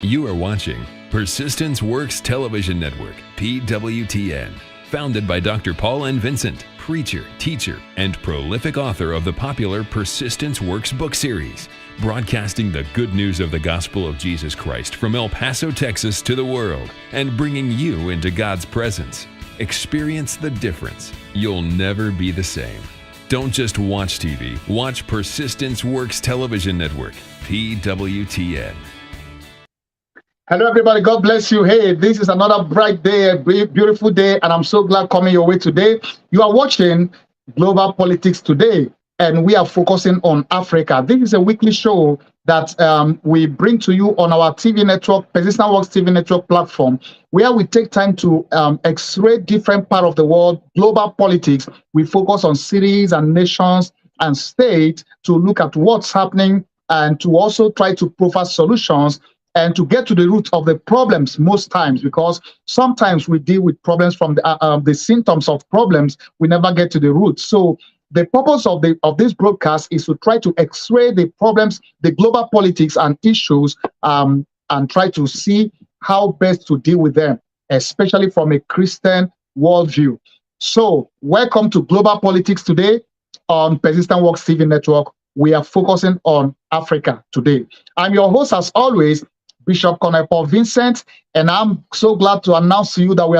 You are watching Persistence Works Television Network, PWTN, founded by Dr. Paul and Vincent, preacher, teacher, and prolific author of the popular Persistence Works book series, broadcasting the good news of the gospel of Jesus Christ from El Paso, Texas to the world, and bringing you into God's presence. Experience the difference. You'll never be the same. Don't just watch TV, watch Persistence Works Television Network, PWTN. Hello, everybody. God bless you. Hey, this is another bright day, a beautiful day, and I'm so glad coming your way today. You are watching Global Politics Today, and we are focusing on Africa. This is a weekly show that we bring to you on our TV network, Persistent Works TV network platform, where we take time to x-ray different parts of the world, global politics. We focus on cities and nations and states to look at what's happening and to also try to provide solutions and to get to the root of the problems most times, because sometimes we deal with problems from the symptoms of problems, we never get to the root. So the purpose of this broadcast is to try to x-ray the problems, the global politics and issues, and try to see how best to deal with them, especially from a Christian worldview. So welcome to Global Politics Today on Persistent Works TV Network. We are focusing on Africa today. I'm your host, as always, Bishop Colonel Paul Vincent, and I'm so glad to announce to you that we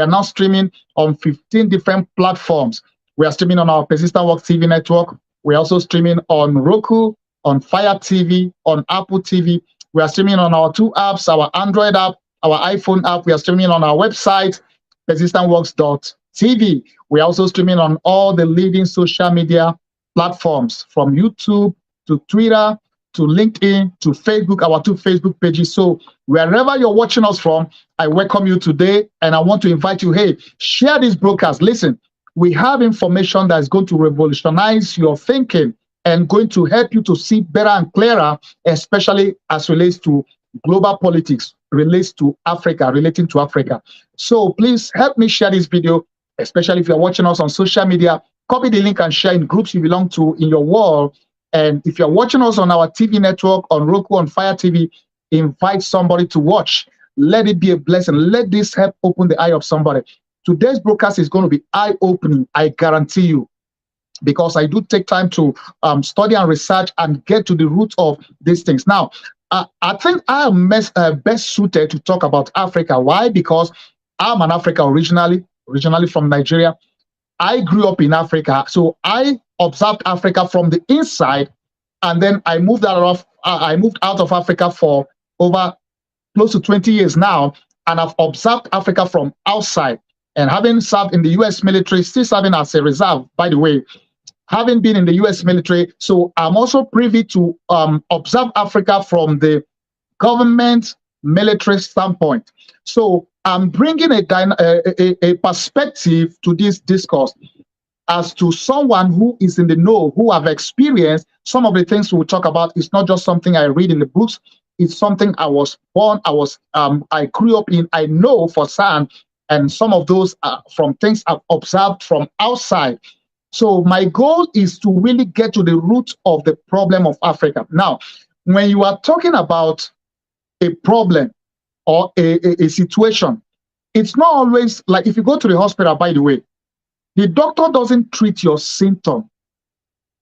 are now streaming on 15 different platforms. We are streaming on our Persistent Works TV network. We're also streaming on Roku, on Fire TV, on Apple TV. We are streaming on our two apps, our Android app, our iPhone app. We are streaming on our website, persistentworks.tv. We are also streaming on all the leading social media platforms, from YouTube to Twitter, to LinkedIn, to Facebook, our two Facebook pages. So wherever you're watching us from, I welcome you today, and I want to invite you, hey, share this broadcast. Listen, we have information that is going to revolutionize your thinking and going to help you to see better and clearer, especially as relates to global politics, relating to Africa. So please help me share this video, especially if you're watching us on social media. Copy the link and share in groups you belong to in your world. And if you're watching us on our TV network, on Roku, on Fire TV, invite somebody to watch. Let it be a blessing. Let this help open the eye of somebody. Today's broadcast is going to be eye-opening, I guarantee you, because I do take time to study and research and get to the root of these things. Now, I think I am best suited to talk about Africa. Why? Because I'm an African originally from Nigeria. I grew up in Africa, so I observed Africa from the inside, and then I moved out of Africa for over close to 20 years now, and I've observed Africa from outside. And having served in the U.S. military, still serving as a reserve, by the way, having been in the U.S. military, so I'm also privy to observe Africa from the government military standpoint. So I'm bringing a perspective to this discourse as to someone who is in the know, who have experienced some of the things we'll talk about. It's not just something I read in the books. It's something I was born, I grew up in, I know for certain, and some of those are from things I've observed from outside. So my goal is to really get to the root of the problem of Africa. Now, when you are talking about a problem or a situation, it's not always like, if you go to the hospital, by the way, the doctor doesn't treat your symptom.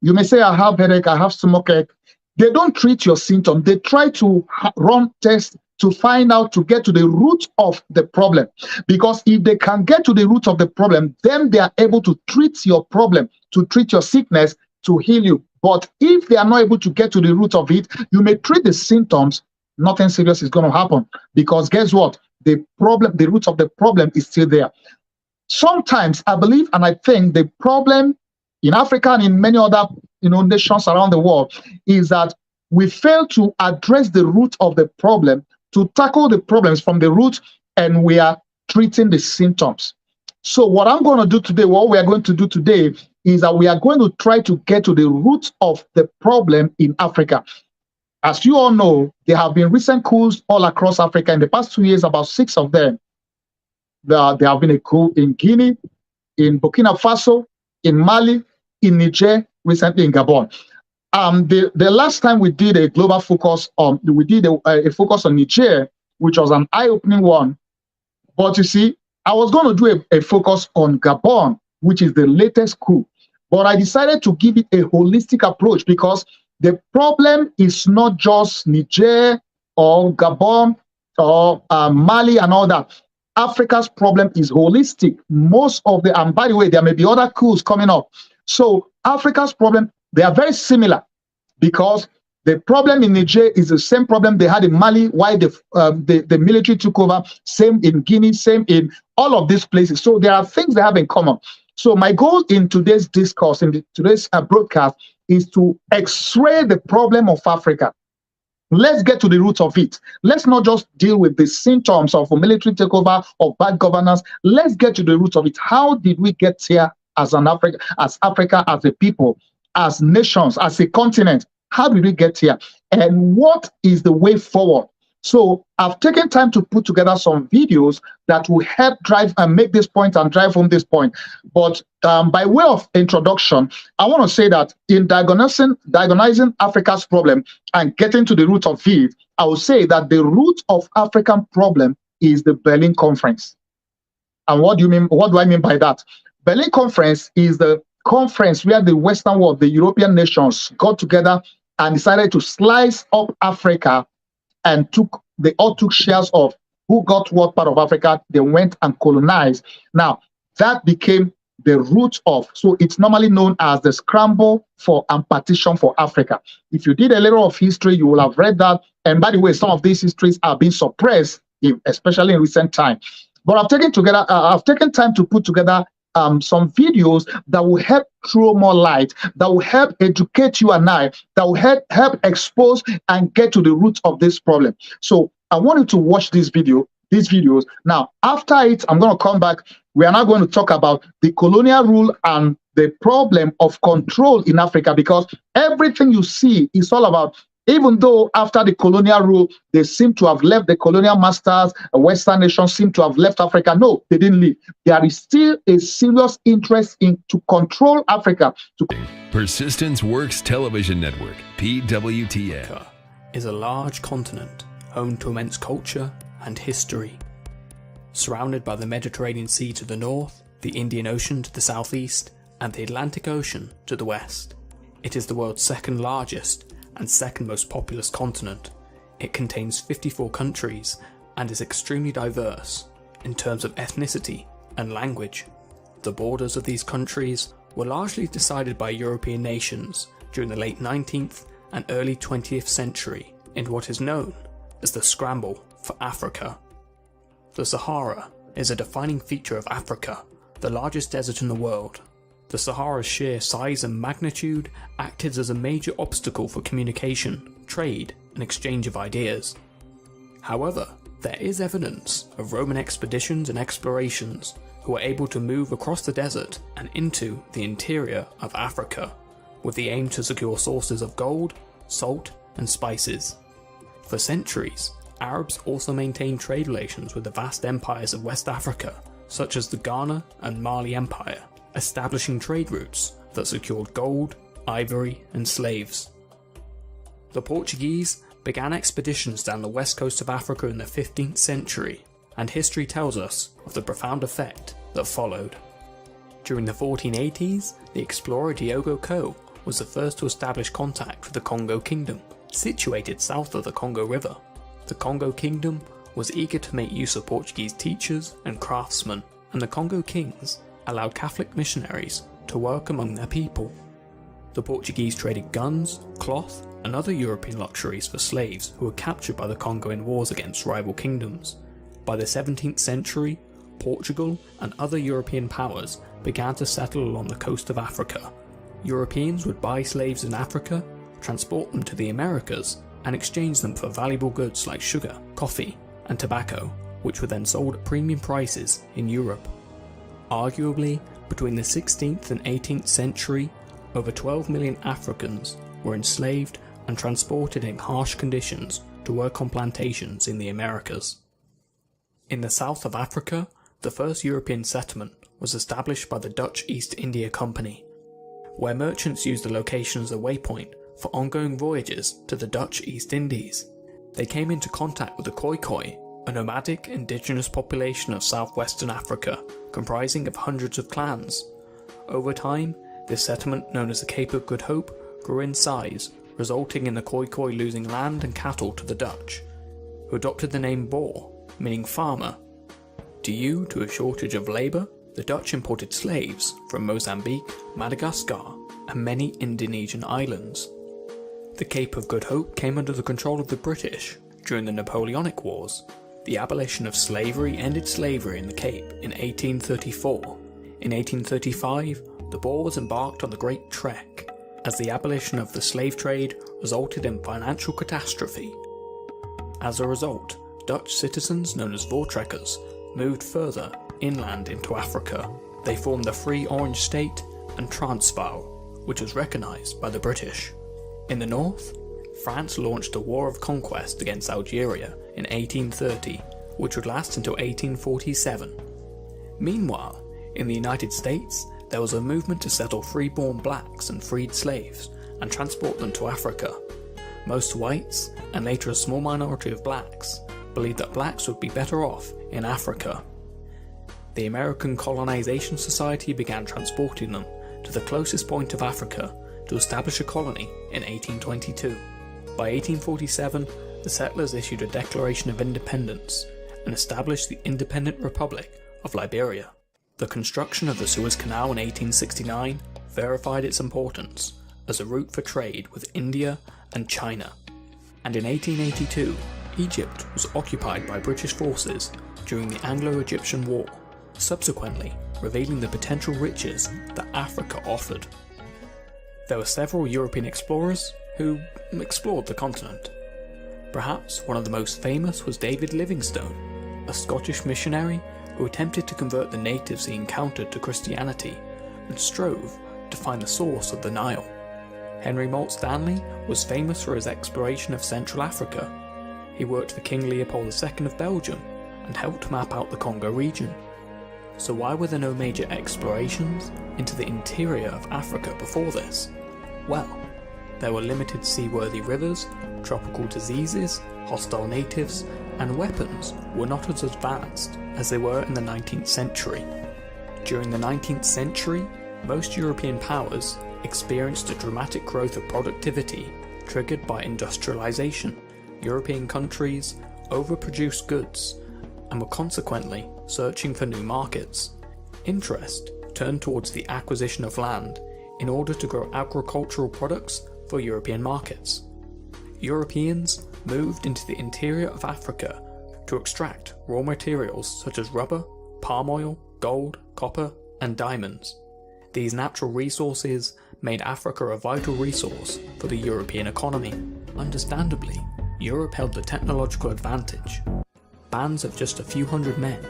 You may say, I have headache, I have stomachache. They don't treat your symptom. They try to run tests to find out, to get to the root of the problem. Because if they can get to the root of the problem, then they are able to treat your problem, to treat your sickness, to heal you. But if they are not able to get to the root of it, you may treat the symptoms, nothing serious is going to happen. Because guess what? The root of the problem is still there. Sometimes I believe and I think the problem in Africa and in many other nations around the world is that we fail to address the root of the problem, to tackle the problems from the root, and we are treating the symptoms. So what we are going to do today is that we are going to try to get to the root of the problem in Africa. As you all know, there have been recent coups all across Africa in the past 2 years, about 6 of them. There have been a coup in Guinea, in Burkina Faso, in Mali, in Niger, recently in Gabon. The last time we did a global focus on, we did a focus on Niger, which was an eye-opening one. But you see, I was going to do a focus on Gabon, which is the latest coup. But I decided to give it a holistic approach because the problem is not just Niger or Gabon or Mali and all that. Africa's problem is holistic. Most of the, and by the way, there may be other coups coming up. So Africa's problem, they are very similar because the problem in Niger is the same problem they had in Mali, while the military took over, same in Guinea, same in all of these places. So there are things they have in common. So my goal in today's discourse, in today's broadcast, is to x-ray the problem of Africa. Let's get to the root of it. Let's not just deal with the symptoms of a military takeover or bad governance. Let's get to the root of it. How did we get here as Africa, as a people, as nations, as a continent? How did we get here? And what is the way forward? So I've taken time to put together some videos that will help drive and make this point and drive home this point. But by way of introduction, I want to say that in diagnosing Africa's problem and getting to the root of it, I will say that the root of African problem is the Berlin Conference. And what do you mean? What do I mean by that? Berlin Conference is the conference where the Western world, the European nations, got together and decided to slice up Africa, and they all took shares of who got what part of Africa. They went and colonized. Now, that became the root of, so it's normally known as the scramble for and partition for Africa. If you did a little of history, you will have read that. And by the way, some of these histories are being suppressed, especially in recent time. But I've taken time to put together some videos that will help throw more light, that will help educate you and I, that will help expose and get to the root of this problem. So I want you to watch these videos. Now, after it, I'm going to come back. We are now going to talk about the colonial rule and the problem of control in Africa, because everything you see is all about, even though after the colonial rule, they seem to have left, the colonial masters, Western nations seem to have left Africa. No, they didn't leave. There is still a serious interest in to control Africa. Persistence Works Television Network, PWTN. Africa is a large continent home to immense culture and history. Surrounded by the Mediterranean Sea to the north, the Indian Ocean to the southeast, and the Atlantic Ocean to the west. It is the world's second largest and second most populous continent. It contains 54 countries and is extremely diverse in terms of ethnicity and language. The borders of these countries were largely decided by European nations during the late 19th and early 20th century in what is known as the scramble for Africa. The Sahara is a defining feature of Africa, the largest desert in the world. The Sahara's sheer size and magnitude acted as a major obstacle for communication, trade, and exchange of ideas. However, there is evidence of Roman expeditions and explorations who were able to move across the desert and into the interior of Africa, with the aim to secure sources of gold, salt, and spices. For centuries, Arabs also maintained trade relations with the vast empires of West Africa, such as the Ghana and Mali Empire, establishing trade routes that secured gold, ivory, and slaves. The Portuguese began expeditions down the west coast of Africa in the 15th century, and history tells us of the profound effect that followed. During the 1480s, the explorer Diogo Coe was the first to establish contact with the Congo Kingdom, situated south of the Congo River. The Congo Kingdom was eager to make use of Portuguese teachers and craftsmen, and the Congo kings allowed Catholic missionaries to work among their people. The Portuguese traded guns, cloth, and other European luxuries for slaves who were captured by the Congo in wars against rival kingdoms. By the 17th century, Portugal and other European powers began to settle along the coast of Africa. Europeans would buy slaves in Africa, transport them to the Americas, and exchange them for valuable goods like sugar, coffee, and tobacco, which were then sold at premium prices in Europe. Arguably, between the 16th and 18th century, over 12 million Africans were enslaved and transported in harsh conditions to work on plantations in the Americas. In the south of Africa, the first European settlement was established by the Dutch East India Company, where merchants used the location as a waypoint for ongoing voyages to the Dutch East Indies. They came into contact with the Khoikhoi, a nomadic indigenous population of southwestern Africa comprising of hundreds of clans. Over time, this settlement, known as the Cape of Good Hope, grew in size, resulting in the Khoikhoi losing land and cattle to the Dutch, who adopted the name Boer, meaning farmer. Due to a shortage of labour, the Dutch imported slaves from Mozambique, Madagascar, and many Indonesian islands. The Cape of Good Hope came under the control of the British during the Napoleonic Wars. The abolition of slavery ended slavery in the Cape in 1834. In 1835, the Boers embarked on the Great Trek, as the abolition of the slave trade resulted in financial catastrophe. As a result, Dutch citizens known as Voortrekkers moved further inland into Africa. They formed the Free Orange State and Transvaal, which was recognised by the British. In the north, France launched a war of conquest against Algeria in 1830, which would last until 1847. Meanwhile, in the United States, there was a movement to settle freeborn blacks and freed slaves and transport them to Africa. Most whites, and later a small minority of blacks, believed that blacks would be better off in Africa. The American Colonization Society began transporting them to the closest point of Africa to establish a colony in 1822. By 1847, the settlers issued a Declaration of Independence and established the Independent Republic of Liberia. The construction of the Suez Canal in 1869 verified its importance as a route for trade with India and China. And in 1882, Egypt was occupied by British forces during the Anglo-Egyptian War, subsequently revealing the potential riches that Africa offered. There were several European explorers who explored the continent. Perhaps one of the most famous was David Livingstone, a Scottish missionary who attempted to convert the natives he encountered to Christianity and strove to find the source of the Nile. Henry Moult Stanley was famous for his exploration of Central Africa. He worked for King Leopold II of Belgium and helped map out the Congo region. So why were there no major explorations into the interior of Africa before this? Well, there were limited seaworthy rivers, tropical diseases, hostile natives, and weapons were not as advanced as they were in the 19th century. During the 19th century, most European powers experienced a dramatic growth of productivity triggered by industrialization. European countries overproduced goods and were consequently searching for new markets. Interest turned towards the acquisition of land in order to grow agricultural products for European markets. Europeans moved into the interior of Africa to extract raw materials such as rubber, palm oil, gold, copper, and diamonds. These natural resources made Africa a vital resource for the European economy. Understandably, Europe held the technological advantage. Bands of just a few hundred men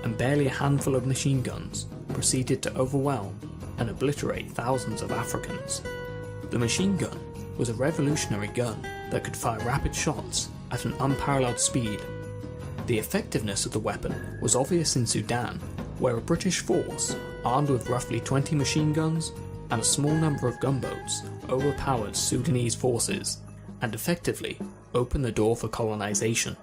and barely a handful of machine guns proceeded to overwhelm and obliterate thousands of Africans. The machine gun was a revolutionary gun that could fire rapid shots at an unparalleled speed. The effectiveness of the weapon was obvious in Sudan, where a British force, armed with roughly 20 machine guns and a small number of gunboats, overpowered Sudanese forces and effectively opened the door for colonization.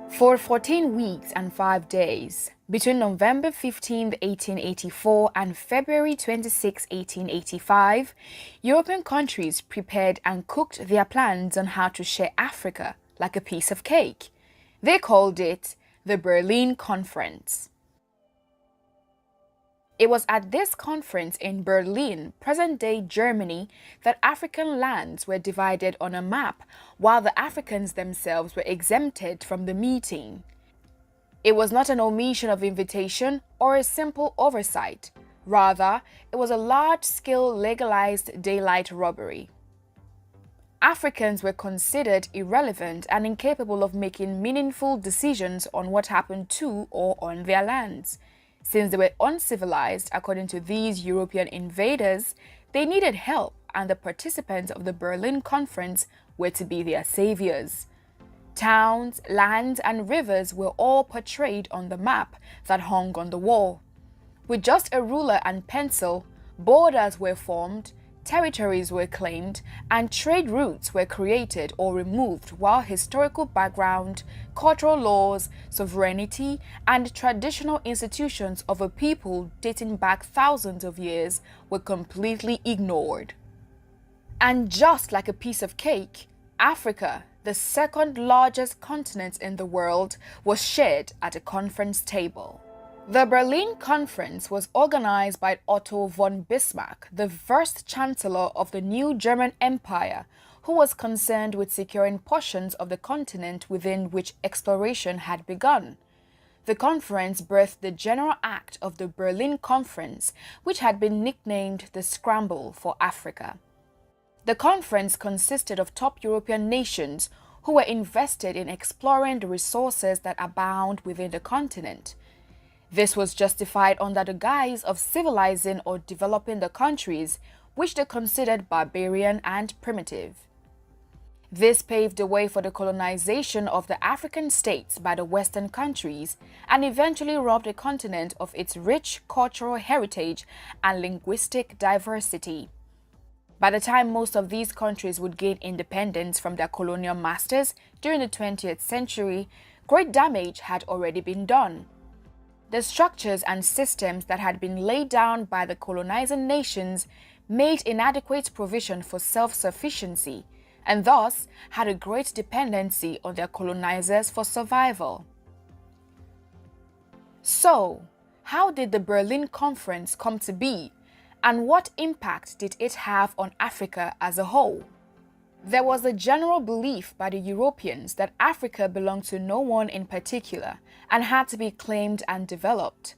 For 14 weeks and 5 days, between November 15, 1884 and February 26, 1885, European countries prepared and cooked their plans on how to share Africa like a piece of cake. They called it the Berlin Conference. It was at this conference in Berlin, present-day Germany, that African lands were divided on a map, while the Africans themselves were exempted from the meeting. It was not an omission of invitation or a simple oversight. Rather, it was a large-scale legalized daylight robbery. Africans were considered irrelevant and incapable of making meaningful decisions on what happened to or on their lands. Since they were uncivilized, according to these European invaders, they needed help, and the participants of the Berlin Conference were to be their saviors. Towns, lands, and rivers were all portrayed on the map that hung on the wall. With just a ruler and pencil, borders were formed, territories were claimed and trade routes were created or removed, while historical background, cultural laws, sovereignty, and traditional institutions of a people dating back thousands of years were completely ignored. And just like a piece of cake, Africa, the second largest continent in the world, was shared at a conference table. The Berlin Conference was organized by Otto von Bismarck, the first chancellor of the new German Empire, who was concerned with securing portions of the continent within which exploration had begun. The conference birthed the General Act of the Berlin Conference, which had been nicknamed the Scramble for Africa. The conference consisted of top European nations who were invested in exploring the resources that abound within the continent. This was justified under the guise of civilizing or developing the countries, which they considered barbarian and primitive. This paved the way for the colonization of the African states by the Western countries and eventually robbed the continent of its rich cultural heritage and linguistic diversity. By the time most of these countries would gain independence from their colonial masters during the 20th century, great damage had already been done. The structures and systems that had been laid down by the colonizing nations made inadequate provision for self-sufficiency and thus had a great dependency on their colonizers for survival. So, how did the Berlin Conference come to be, and what impact did it have on Africa as a whole? There was a general belief by the Europeans that Africa belonged to no one in particular and had to be claimed and developed.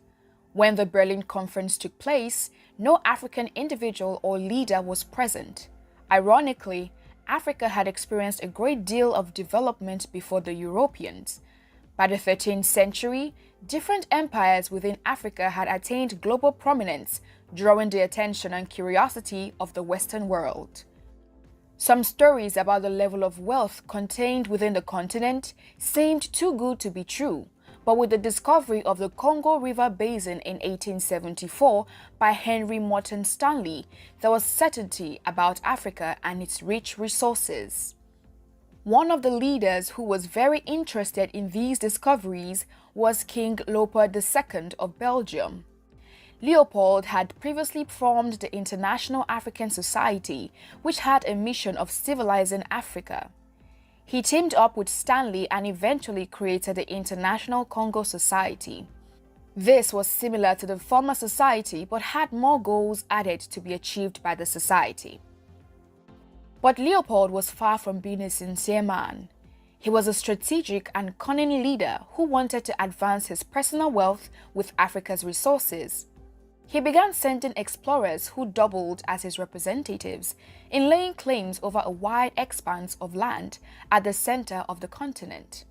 When the Berlin Conference took place, no African individual or leader was present. Ironically, Africa had experienced a great deal of development before the Europeans. By the 13th century, different empires within Africa had attained global prominence, drawing the attention and curiosity of the Western world. Some stories about the level of wealth contained within the continent seemed too good to be true, but with the discovery of the Congo River Basin in 1874 by Henry Morton Stanley, there was certainty about Africa and its rich resources. One of the leaders who was very interested in these discoveries was King Leopold II of Belgium. Leopold had previously formed the International African Society, which had a mission of civilizing Africa. He teamed up with Stanley and eventually created the International Congo Society. This was similar to the former society but had more goals added to be achieved by the society. But Leopold was far from being a sincere man. He was a strategic and cunning leader who wanted to advance his personal wealth with Africa's resources. He began sending explorers who doubled as his representatives in laying claims over a wide expanse of land at the center of the continent.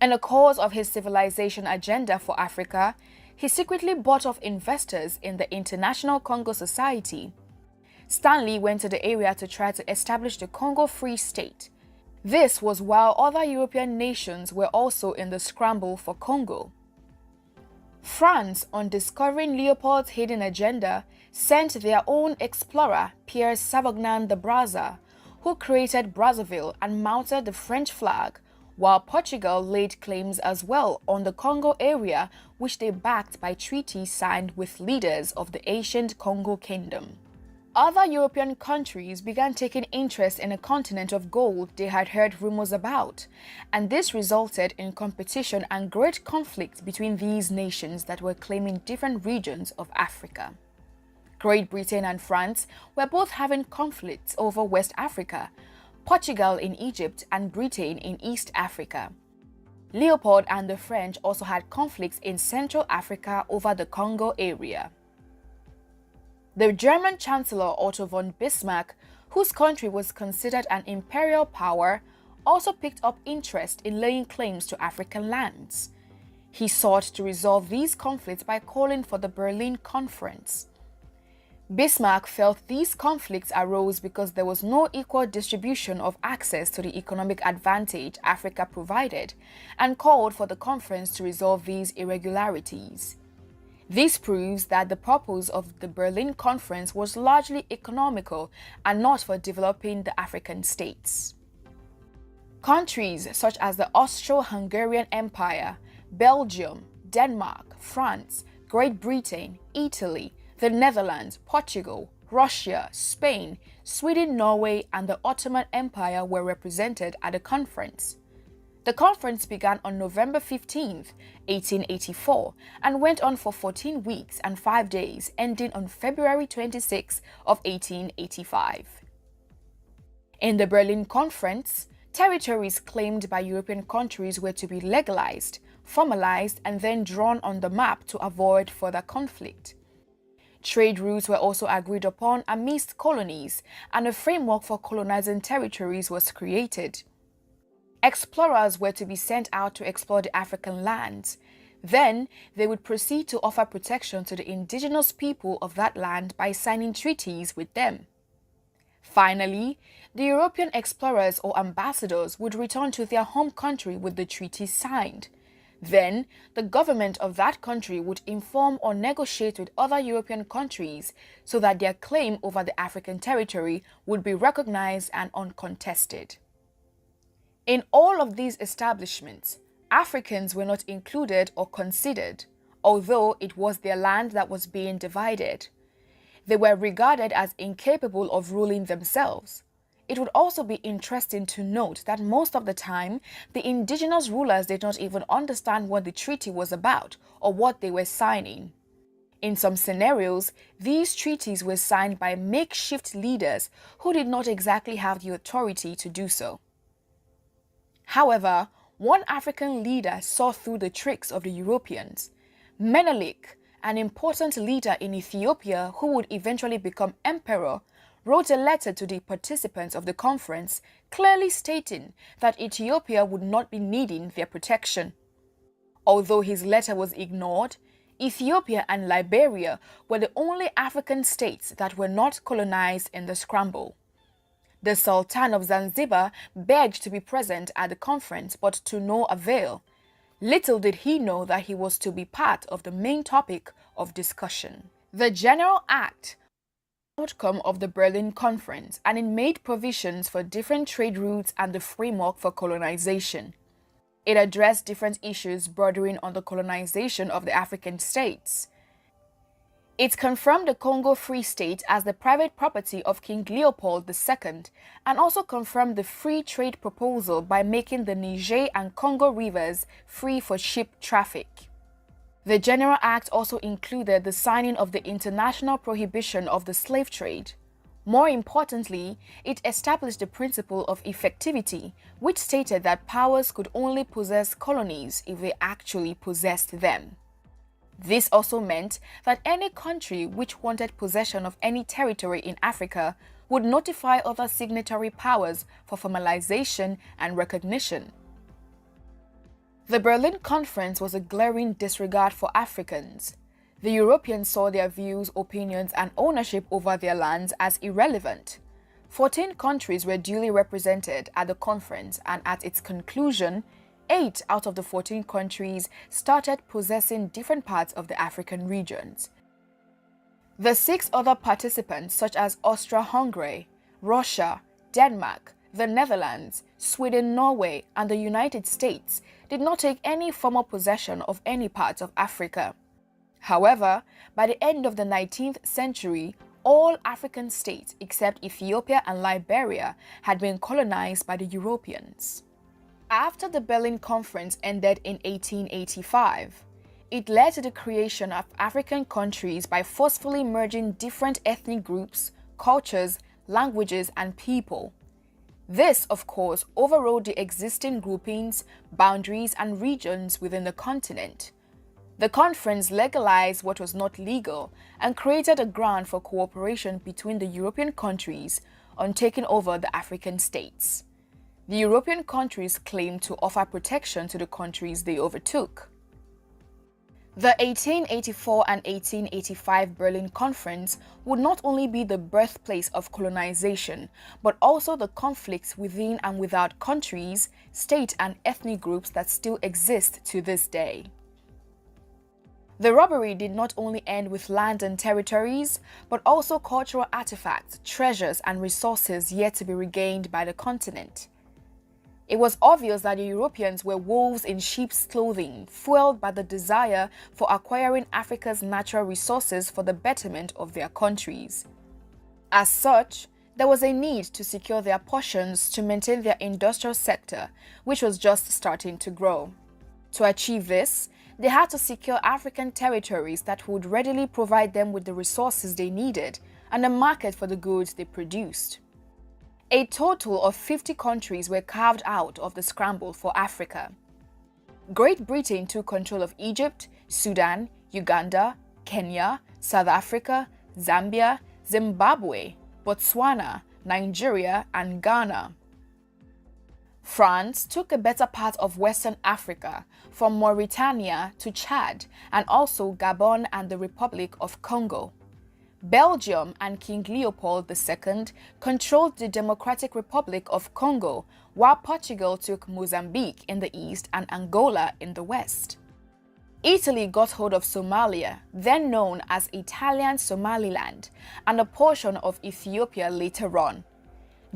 In the course of his civilization agenda for Africa, he secretly bought off investors in the International Congo Society. Stanley went to the area to try to establish the Congo Free State. This was while other European nations were also in the scramble for Congo. France, on discovering Leopold's hidden agenda, sent their own explorer, Pierre Savognin de Brazza, who created Brazzaville and mounted the French flag, while Portugal laid claims as well on the Congo area, which they backed by treaties signed with leaders of the ancient Congo Kingdom. Other European countries began taking interest in a continent of gold they had heard rumors about, and this resulted in competition and great conflict between these nations that were claiming different regions of Africa. Great Britain and France were both having conflicts over West Africa, Portugal in Egypt and Britain in East Africa. Leopold and the French also had conflicts in Central Africa over the Congo area. The German Chancellor Otto von Bismarck, whose country was considered an imperial power, also picked up interest in laying claims to African lands. He sought to resolve these conflicts by calling for the Berlin Conference. Bismarck felt these conflicts arose because there was no equal distribution of access to the economic advantage Africa provided, and called for the conference to resolve these irregularities. This proves that the purpose of the Berlin Conference was largely economical and not for developing the African states. Countries such as the Austro-Hungarian Empire, Belgium, Denmark, France, Great Britain, Italy, the Netherlands, Portugal, Russia, Spain, Sweden, Norway, and the Ottoman Empire were represented at the conference. The conference began on November 15, 1884, and went on for 14 weeks and 5 days, ending on February 26 of 1885. In the Berlin Conference, territories claimed by European countries were to be legalized, formalized, and then drawn on the map to avoid further conflict. Trade routes were also agreed upon amidst colonies, and a framework for colonizing territories was created. Explorers were to be sent out to explore the African lands. Then, they would proceed to offer protection to the indigenous people of that land by signing treaties with them. Finally, the European explorers or ambassadors would return to their home country with the treaty signed. Then, the government of that country would inform or negotiate with other European countries so that their claim over the African territory would be recognized and uncontested. In all of these establishments, Africans were not included or considered, although it was their land that was being divided. They were regarded as incapable of ruling themselves. It would also be interesting to note that most of the time, the indigenous rulers did not even understand what the treaty was about or what they were signing. In some scenarios, these treaties were signed by makeshift leaders who did not exactly have the authority to do so. However, one African leader saw through the tricks of the Europeans. Menelik, an important leader in Ethiopia who would eventually become emperor, wrote a letter to the participants of the conference clearly stating that Ethiopia would not be needing their protection. Although his letter was ignored, Ethiopia and Liberia were the only African states that were not colonized in the scramble. The Sultan of Zanzibar begged to be present at the conference, but to no avail. Little did he know that he was to be part of the main topic of discussion. The General Act outcome of the Berlin Conference, and it made provisions for different trade routes and the framework for colonization. It addressed different issues bordering on the colonization of the African states. It confirmed the Congo Free State as the private property of King Leopold II and also confirmed the free trade proposal by making the Niger and Congo rivers free for ship traffic. The General Act also included the signing of the International Prohibition of the Slave Trade. More importantly, it established the principle of effectivity, which stated that powers could only possess colonies if they actually possessed them. This also meant that any country which wanted possession of any territory in Africa would notify other signatory powers for formalization and recognition. The Berlin Conference was a glaring disregard for Africans. The Europeans saw their views, opinions, and ownership over their lands as irrelevant. 14 countries were duly represented at the conference, and at its conclusion, 8 out of the 14 countries started possessing different parts of the African regions. The 6 other participants, such as Austria-Hungary, Russia, Denmark, the Netherlands, Sweden, Norway, and the United States, did not take any formal possession of any part of Africa. However, by the end of the 19th century, all African states except Ethiopia and Liberia had been colonized by the Europeans. After the Berlin Conference ended in 1885, it led to the creation of African countries by forcefully merging different ethnic groups, cultures, languages, and people. This, of course, overrode the existing groupings, boundaries, and regions within the continent. The conference legalized what was not legal and created a ground for cooperation between the European countries on taking over the African states. The European countries claimed to offer protection to the countries they overtook. The 1884 and 1885 Berlin Conference would not only be the birthplace of colonization, but also the conflicts within and without countries, state, and ethnic groups that still exist to this day. The robbery did not only end with land and territories, but also cultural artifacts, treasures, and resources yet to be regained by the continent. It was obvious that the Europeans were wolves in sheep's clothing, fueled by the desire for acquiring Africa's natural resources for the betterment of their countries. As such, there was a need to secure their portions to maintain their industrial sector, which was just starting to grow. To achieve this, they had to secure African territories that would readily provide them with the resources they needed and a market for the goods they produced. A total of 50 countries were carved out of the scramble for Africa. Great Britain took control of Egypt, Sudan, Uganda, Kenya, South Africa, Zambia, Zimbabwe, Botswana, Nigeria, and Ghana. France took a better part of Western Africa, from Mauritania to Chad, and also Gabon and the Republic of Congo. Belgium and King Leopold II controlled the Democratic Republic of Congo, while Portugal took Mozambique in the east and Angola in the west. Italy got hold of Somalia, then known as Italian Somaliland, and a portion of Ethiopia later on.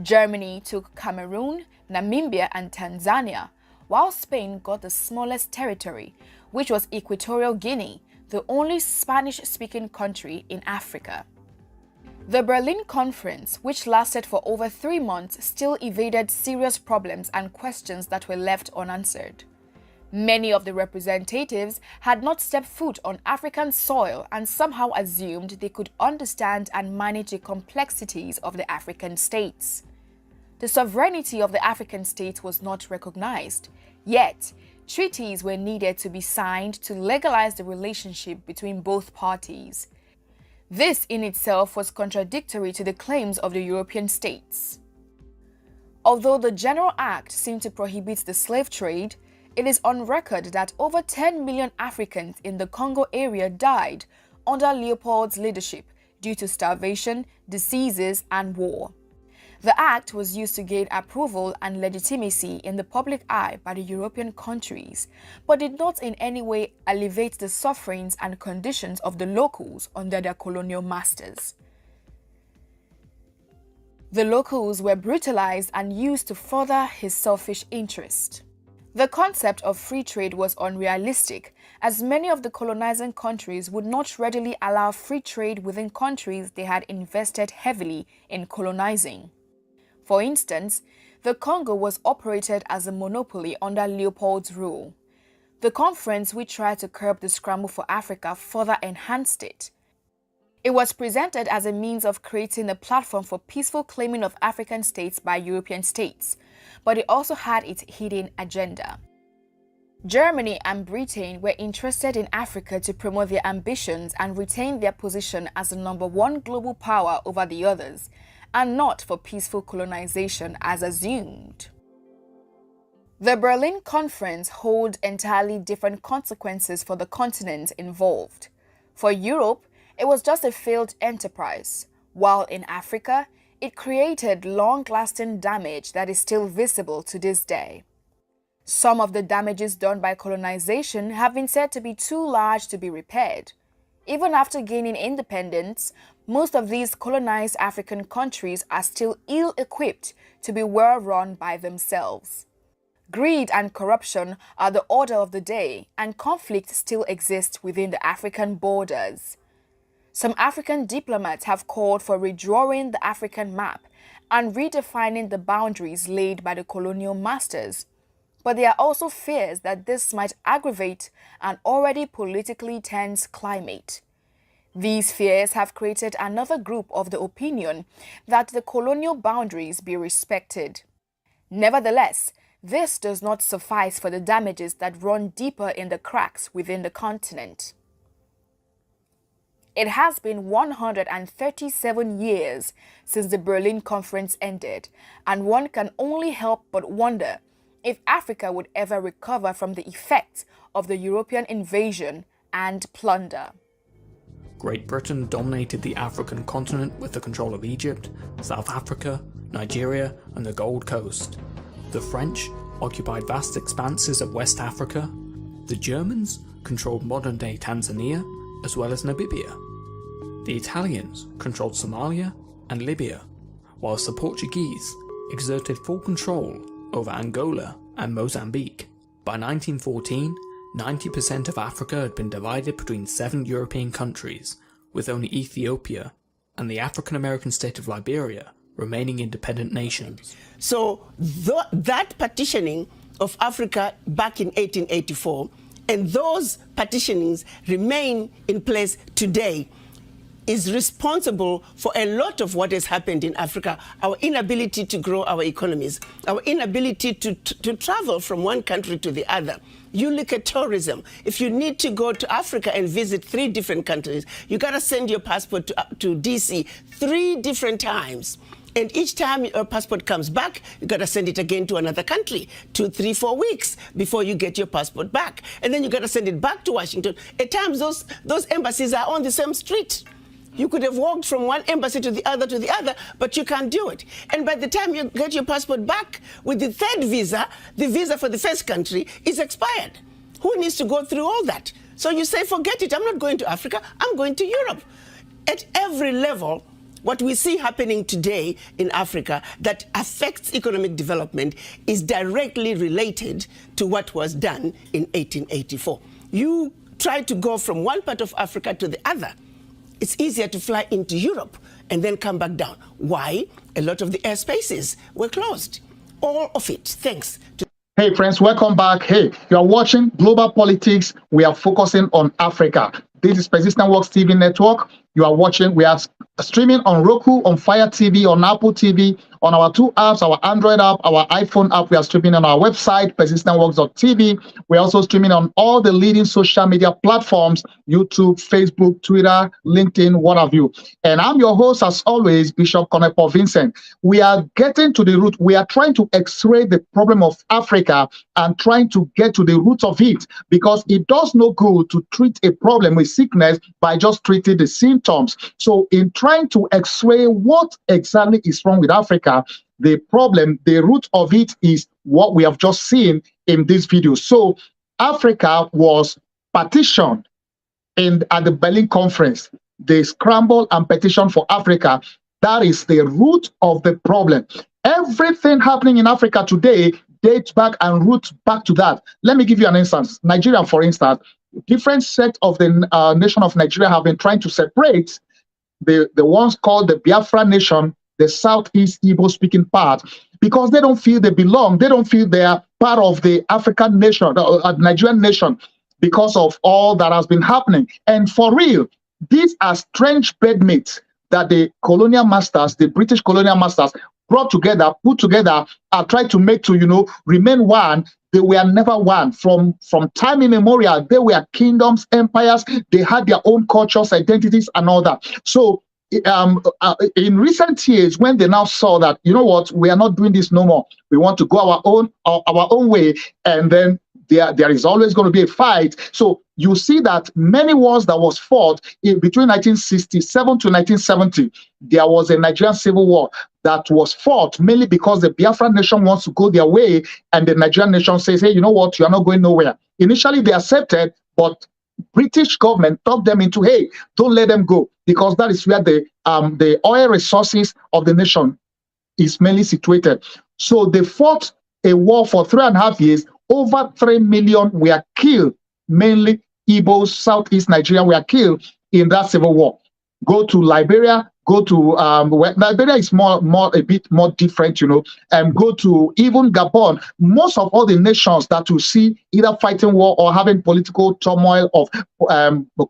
Germany took Cameroon, Namibia, and Tanzania, while Spain got the smallest territory, which was Equatorial Guinea, the only Spanish-speaking country in Africa. The Berlin Conference, which lasted for over 3 months, still evaded serious problems and questions that were left unanswered. Many of the representatives had not stepped foot on African soil and somehow assumed they could understand and manage the complexities of the African states. The sovereignty of the African states was not recognized, yet treaties were needed to be signed to legalize the relationship between both parties. This in itself was contradictory to the claims of the European states. Although the General Act seemed to prohibit the slave trade, it is on record that over 10 million Africans in the Congo area died under Leopold's leadership due to starvation, diseases, and war. The act was used to gain approval and legitimacy in the public eye by the European countries, but did not in any way alleviate the sufferings and conditions of the locals under their colonial masters. The locals were brutalized and used to further his selfish interest. The concept of free trade was unrealistic, as many of the colonizing countries would not readily allow free trade within countries they had invested heavily in colonizing. For instance, the Congo was operated as a monopoly under Leopold's rule. The conference, which tried to curb the scramble for Africa, further enhanced it. It was presented as a means of creating a platform for peaceful claiming of African states by European states, but it also had its hidden agenda. Germany and Britain were interested in Africa to promote their ambitions and retain their position as the #1 global power over the others, and not for peaceful colonization as assumed. The Berlin Conference held entirely different consequences for the continent involved. For Europe, it was just a failed enterprise, while in Africa, it created long-lasting damage that is still visible to this day. Some of the damages done by colonization have been said to be too large to be repaired. Even after gaining independence, most of these colonized African countries are still ill-equipped to be well run by themselves. Greed and corruption are the order of the day, and conflict still exists within the African borders. Some African diplomats have called for redrawing the African map and redefining the boundaries laid by the colonial masters. But there are also fears that this might aggravate an already politically tense climate. These fears have created another group of the opinion that the colonial boundaries be respected. Nevertheless, this does not suffice for the damages that run deeper in the cracks within the continent. It has been 137 years since the Berlin Conference ended, and one can only help but wonder if Africa would ever recover from the effects of the European invasion and plunder. Great Britain dominated the African continent with the control of Egypt, South Africa, Nigeria, and the Gold Coast. The French occupied vast expanses of West Africa. The Germans controlled modern-day Tanzania as well as Namibia. The Italians controlled Somalia and Libya, whilst the Portuguese exerted full control over Angola and Mozambique. By 1914, 90% of Africa had been divided between 7 European countries, with only Ethiopia and the African-American state of Liberia remaining independent nations. So that partitioning of Africa back in 1884 and those partitionings remain in place today is responsible for a lot of what has happened in Africa. Our inability to grow our economies, our inability to travel from one country to the other. You look at tourism. If you need to go to Africa and visit 3 different countries, you got to send your passport to DC 3 different times. And each time your passport comes back, you got to send it again to another country, 2, 3, 4 weeks before you get your passport back. And then you got to send it back to Washington. At times, those embassies are on the same street. You could have walked from one embassy to the other, but you can't do it. And by the time you get your passport back with the 3rd visa, the visa for the first country is expired. Who needs to go through all that? So you say, forget it, I'm not going to Africa, I'm going to Europe. At every level, what we see happening today in Africa that affects economic development is directly related to what was done in 1884. You try to go from one part of Africa to the other. It's easier to fly into Europe and then come back down. Why? A lot of the airspaces were closed. All of it, thanks to... Hey friends, welcome back. Hey, you are watching Global Politics. We are focusing on Africa. This is Persistent Works TV Network. You are watching, we are streaming on Roku, on Fire TV, on Apple TV, on our 2 apps, our Android app, our iPhone app. We are streaming on our website, persistentworks.tv. We're also streaming on all the leading social media platforms, YouTube, Facebook, Twitter, LinkedIn, what have you. And I'm your host, as always, Bishop Konepo Vincent. We are getting to the root. We are trying to x-ray the problem of Africa and trying to get to the root of it, because it does no good to treat a problem with sickness by just treating the symptoms. So in trying to x-ray what exactly is wrong with Africa, the problem, the root of it is what we have just seen in this video. So Africa was partitioned at the Berlin Conference. They scrambled and petitioned for Africa. That is the root of the problem. Everything happening in Africa today dates back and roots back to that. Let me give you an instance. Nigeria, for instance, different sects of the nation of Nigeria have been trying to separate the ones called the Biafra nation, the Southeast Igbo-speaking part, because they don't feel they belong. They don't feel they are part of the African nation, the Nigerian nation, because of all that has been happening. And for real, these are strange bedmates that the colonial masters, the British colonial masters, brought together, put together, and tried to make to, remain one. They were never one. From time immemorial, they were kingdoms, empires. They had their own cultures, identities, and all that. So in recent years, when they now saw that, you know what, we are not doing this no more. We want to go our own way, and then there is always going to be a fight. So you see that many wars that was fought between 1967 to 1970, there was a Nigerian civil war that was fought mainly because the Biafran nation wants to go their way, and the Nigerian nation says, hey, you know what, you are not going nowhere. Initially, they accepted, but British government talked them into, hey, don't let them go, because that is where the oil resources of the nation is mainly situated. So they fought a war for 3.5 years. Over 3 million were killed, mainly Igbos, Southeast Nigeria were killed in that civil war. Go to Liberia, go to Liberia is a bit more different, and go to even Gabon. Most of all the nations that you see either fighting war or having political turmoil of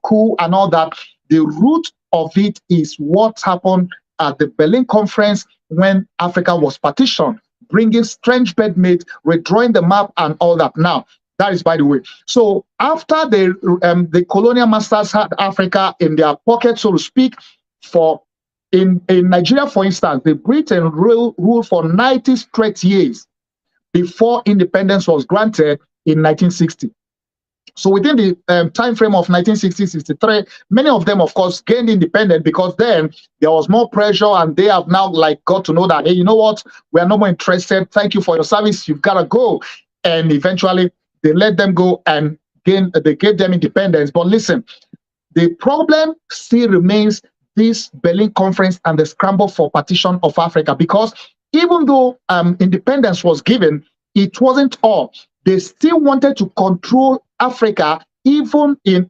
coup and all that, the root of it is what happened at the Berlin Conference when Africa was partitioned, bringing strange bedmates, redrawing the map and all that. Now, that is by the way. So after the colonial masters had Africa in their pocket, so to speak, in Nigeria, for instance, the Britain ruled for 90 straight years before independence was granted in 1960. So within the time frame of 1960-63, many of them, of course, gained independence, because then there was more pressure, and they have now got to know that, hey, you know what, we are no more interested. Thank you for your service. You've got to go. And eventually they let them go, and they gave them independence. But listen, the problem still remains this Berlin Conference and the scramble for partition of Africa, because even though independence was given, it wasn't all. They still wanted to control Africa even in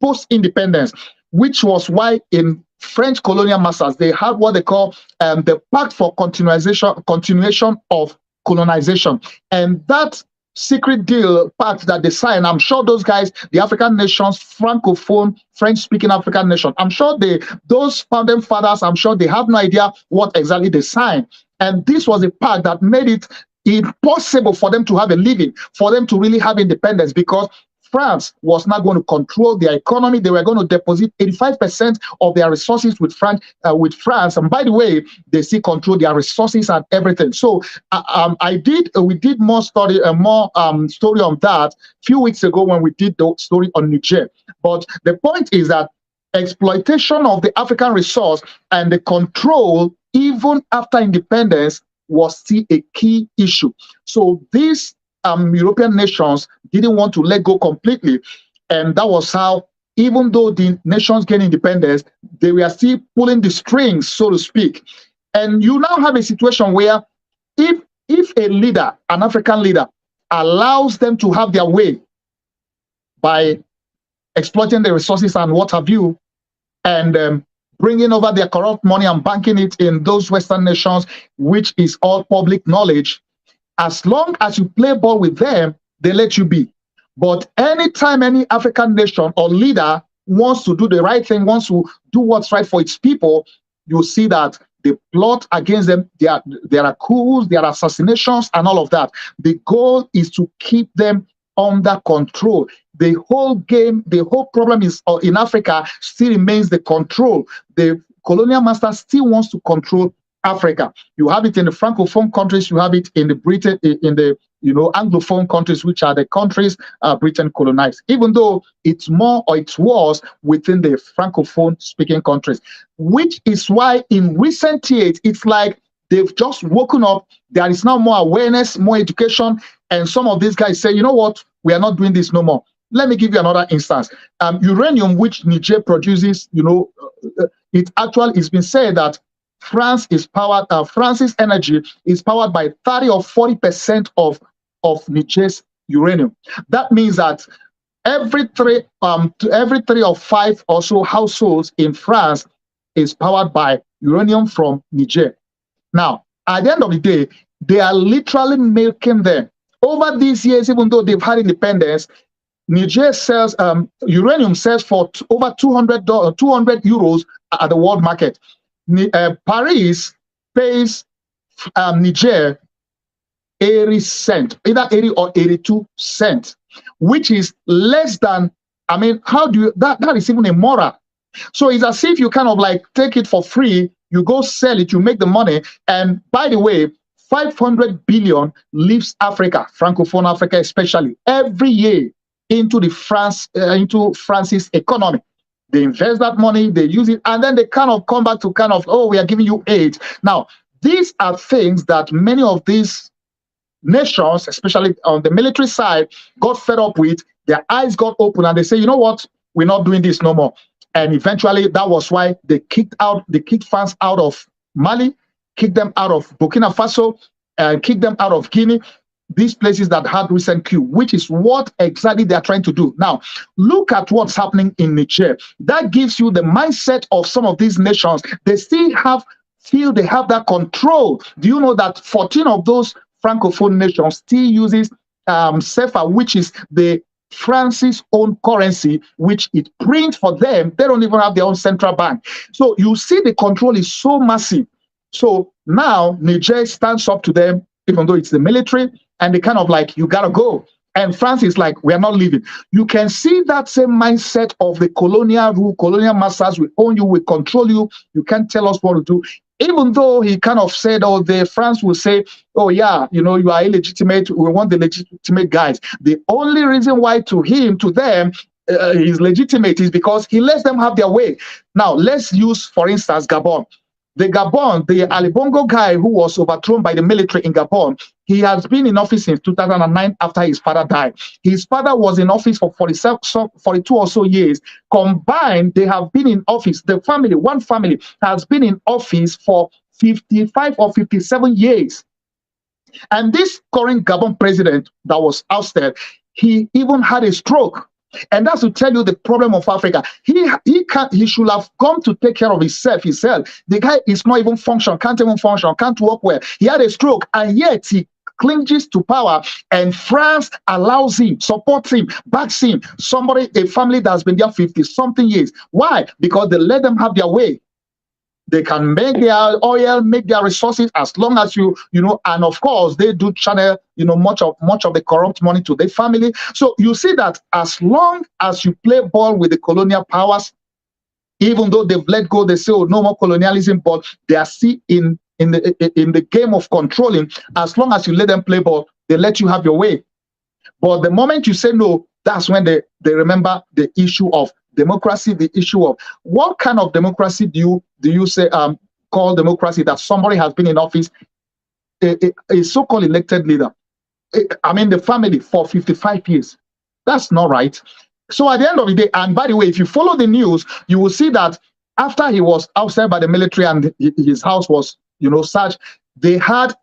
post-independence, which was why in French colonial masters, they had what they call the Pact for Continuation of Colonization. And that secret deal pact that they signed, I'm sure those guys, the African nations, Francophone, French-speaking African nation, I'm sure those founding fathers, I'm sure they have no idea what exactly they signed. And this was a pact that made it impossible for them to have a living, for them to really have independence, because France was not going to control their economy. They were going to deposit 85% of their resources with France. And by the way, they still control their resources and everything. So we did more story on that a few weeks ago when we did the story on Niger. But the point is that exploitation of the African resource and the control, even after independence, was still a key issue. So these European nations didn't want to let go completely. And that was how, even though the nations gained independence, they were still pulling the strings, so to speak. And you now have a situation where if a leader, an African leader, allows them to have their way by exploiting the resources and what have you, and bringing over their corrupt money and banking it in those Western nations, which is all public knowledge, as long as you play ball with them, they let you be. But anytime any African nation or leader wants to do the right thing, wants to do what's right for its people, you see that they plot against them. There are coups, there are assassinations, and all of that. The goal is to keep them under control. The whole game, the whole problem is in Africa still remains the control. The colonial master still wants to control Africa. You have it in the Francophone countries, you have it in the Britain, in the Anglophone countries, which are the countries Britain colonized, even though it's more or it's worse within the Francophone speaking countries, which is why in recent years, it's like they've just woken up. There is now more awareness, more education, and some of these guys say, you know what, we are not doing this no more. Let me give you another instance. Uranium, which Niger produces, it's been said that France's energy is powered by 30 or 40% of Niger's uranium. That means that every three or five or so households in France is powered by uranium from Niger. Now, at the end of the day, they are literally milking them. Over these years, even though they've had independence, Niger sells uranium sells for over 200 euros at the world market. Paris pays Niger 80 cents, either 80 or 82 cents, which is less than, how do you, that is even immoral. So it's as if you kind of like take it for free, you go sell it, you make the money. And by the way, 500 billion leaves Africa, Francophone Africa especially, every year into France's economy. They invest that money, they use it, and then they kind of come back to oh, we are giving you aid. Now, these are things that many of these nations, especially on the military side, got fed up with. Their eyes got open and they say, you know what, we're not doing this no more. And eventually that was why they kicked France out of Mali, kicked them out of Burkina Faso, and kicked them out of Guinea. These places that had recent coup, which is what exactly they are trying to do. Now, look at what's happening in Niger. That gives you the mindset of some of these nations. They still feel they have that control. Do you know that 14 of those Francophone nations still uses CFA, which is France's own currency, which it prints for them? They don't even have their own central bank. So you see the control is so massive. So now Niger stands up to them, even though it's the military, and they kind of like, you gotta go. And France is like, we are not leaving. You can see that same mindset of the colonial rule, colonial masters, we own you, we control you, you can't tell us what to do. Even though he kind of said, France will say, oh yeah, you are illegitimate, we want the legitimate guys. The only reason why to them, he's legitimate is because he lets them have their way. Now, let's use, for instance, Gabon. The Gabon, the Ali Bongo guy who was overthrown by the military in Gabon, he has been in office since 2009 after his father died. His father was in office for 42 or so years. Combined, they have been in office. The family, one family, has been in office for 55 or 57 years. And this current Gabon president that was ousted, he even had a stroke. And that's to tell you the problem of Africa. He should have come to take care of himself. The guy is not even can't even function, can't work well. He had a stroke, and yet he clinges to power, and France allows him, supports him, backs him. A family that's been there 50-something years. Why? Because they let them have their way. They can make their oil, make their resources, as long as you know, and of course they do channel, much of the corrupt money to their family. So you see that as long as you play ball with the colonial powers, even though they've let go, they say, oh, no more colonialism, but they are still in the game of controlling. As long as you let them play ball, they let you have your way. But the moment you say no, that's when they remember the issue of democracy, the issue of what kind of democracy do you say call democracy, that somebody has been in office, a so-called elected leader, the family for 55 years. That's not right. So at the end of the day, and by the way, if you follow the news, you will see that after he was ousted by the military and his house was searched, they had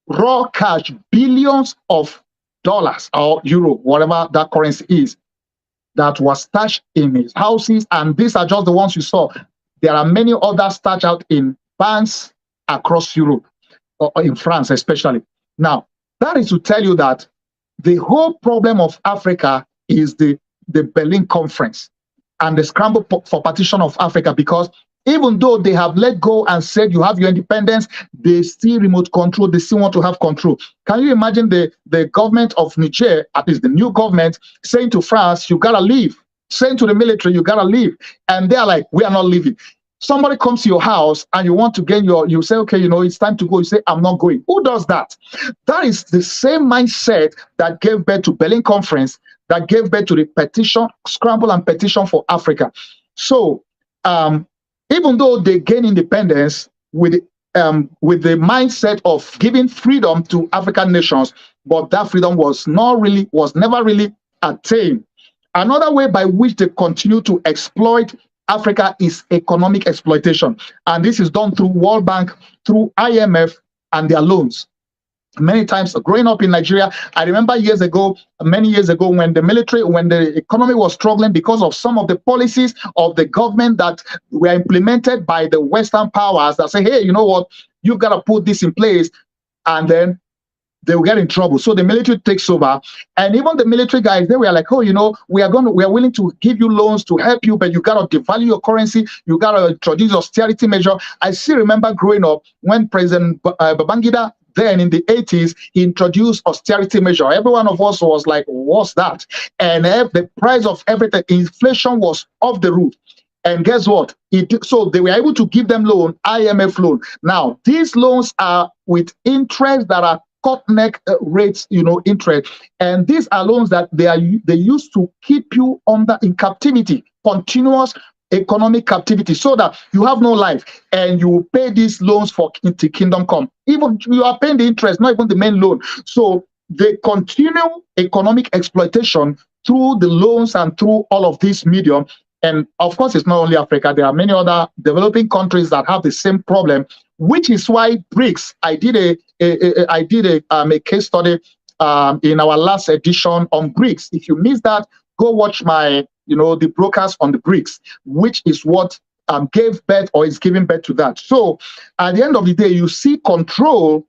raw cash, billions of dollars or euro, whatever that currency is, that was stashed in his houses. And these are just the ones you saw. There are many others stashed out in banks across Europe, or in France especially. Now, that is to tell you that the whole problem of Africa is the Berlin Conference and the scramble for partition of Africa, because even though they have let go and said you have your independence, they still remote control, they still want to have control. Can you imagine the government of Niger, at least the new government, saying to France, you gotta leave, saying to the military, you gotta leave, and they're like, we are not leaving. Somebody comes to your house and you want to gain you say, okay, it's time to go. You say, I'm not going. Who does that? That is the same mindset that gave birth to Berlin Conference, that gave birth to the petition, scramble and petition for Africa. So, even though they gain independence with the mindset of giving freedom to African nations, but that freedom was never really attained. Another way by which they continue to exploit Africa is economic exploitation. And this is done through World Bank, through IMF, and their loans. Many times growing up in Nigeria, I remember many years ago, when the economy was struggling because of some of the policies of the government that were implemented by the Western powers that say, hey, you know what, you've got to put this in place, and then they will get in trouble. So the military takes over, and even the military guys, they were like, oh, we are willing to give you loans to help you, but you got to devalue your currency, you got to introduce austerity measure. I still remember growing up when President Babangida, then in the 80s, he introduced austerity measure. Every one of us was like, what's that? And the price of everything, inflation was off the roof. And guess what? So they were able to give them loan, IMF loan. Now, these loans are with interest that are cut neck rates, interest. And these are loans that they used to keep you in captivity, continuous economic captivity, so that you have no life, and you pay these loans for into kingdom come. Even you are paying the interest, not even the main loan. So they continue economic exploitation through the loans and through all of this medium. And of course, it's not only Africa. There are many other developing countries that have the same problem, which is why BRICS. I did a case study in our last edition on BRICS. If you missed that, go watch my the broadcast on the BRICS, which is what gave birth or is giving birth to that. So at the end of the day, you see control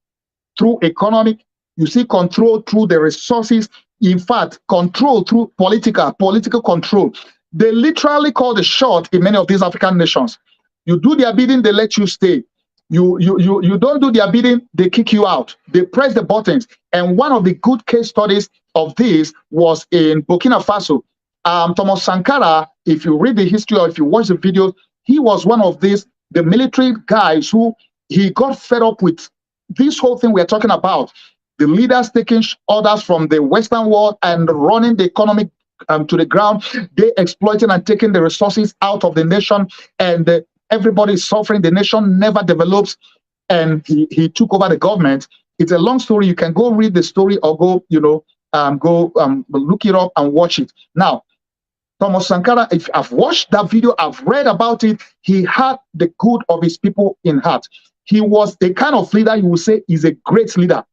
through economic, you see control through the resources, in fact, control through political control. They literally call the shot in many of these African nations. You do their bidding, they let you stay. You don't do their bidding, they kick you out. They press the buttons. And one of the good case studies of this was in Burkina Faso. Thomas Sankara, if you read the history or if you watch the video, he was one of the military guys who he got fed up with this whole thing we're talking about. The leaders taking orders from the Western world and running the economy to the ground. They exploiting and taking the resources out of the nation, and everybody is suffering, the nation never develops, and he took over the government. It's a long story. You can go read the story or go, look it up and watch it. Now, Thomas Sankara, if I've watched that video, I've read about it. He had the good of his people in heart. He was the kind of leader you would say is a great leader.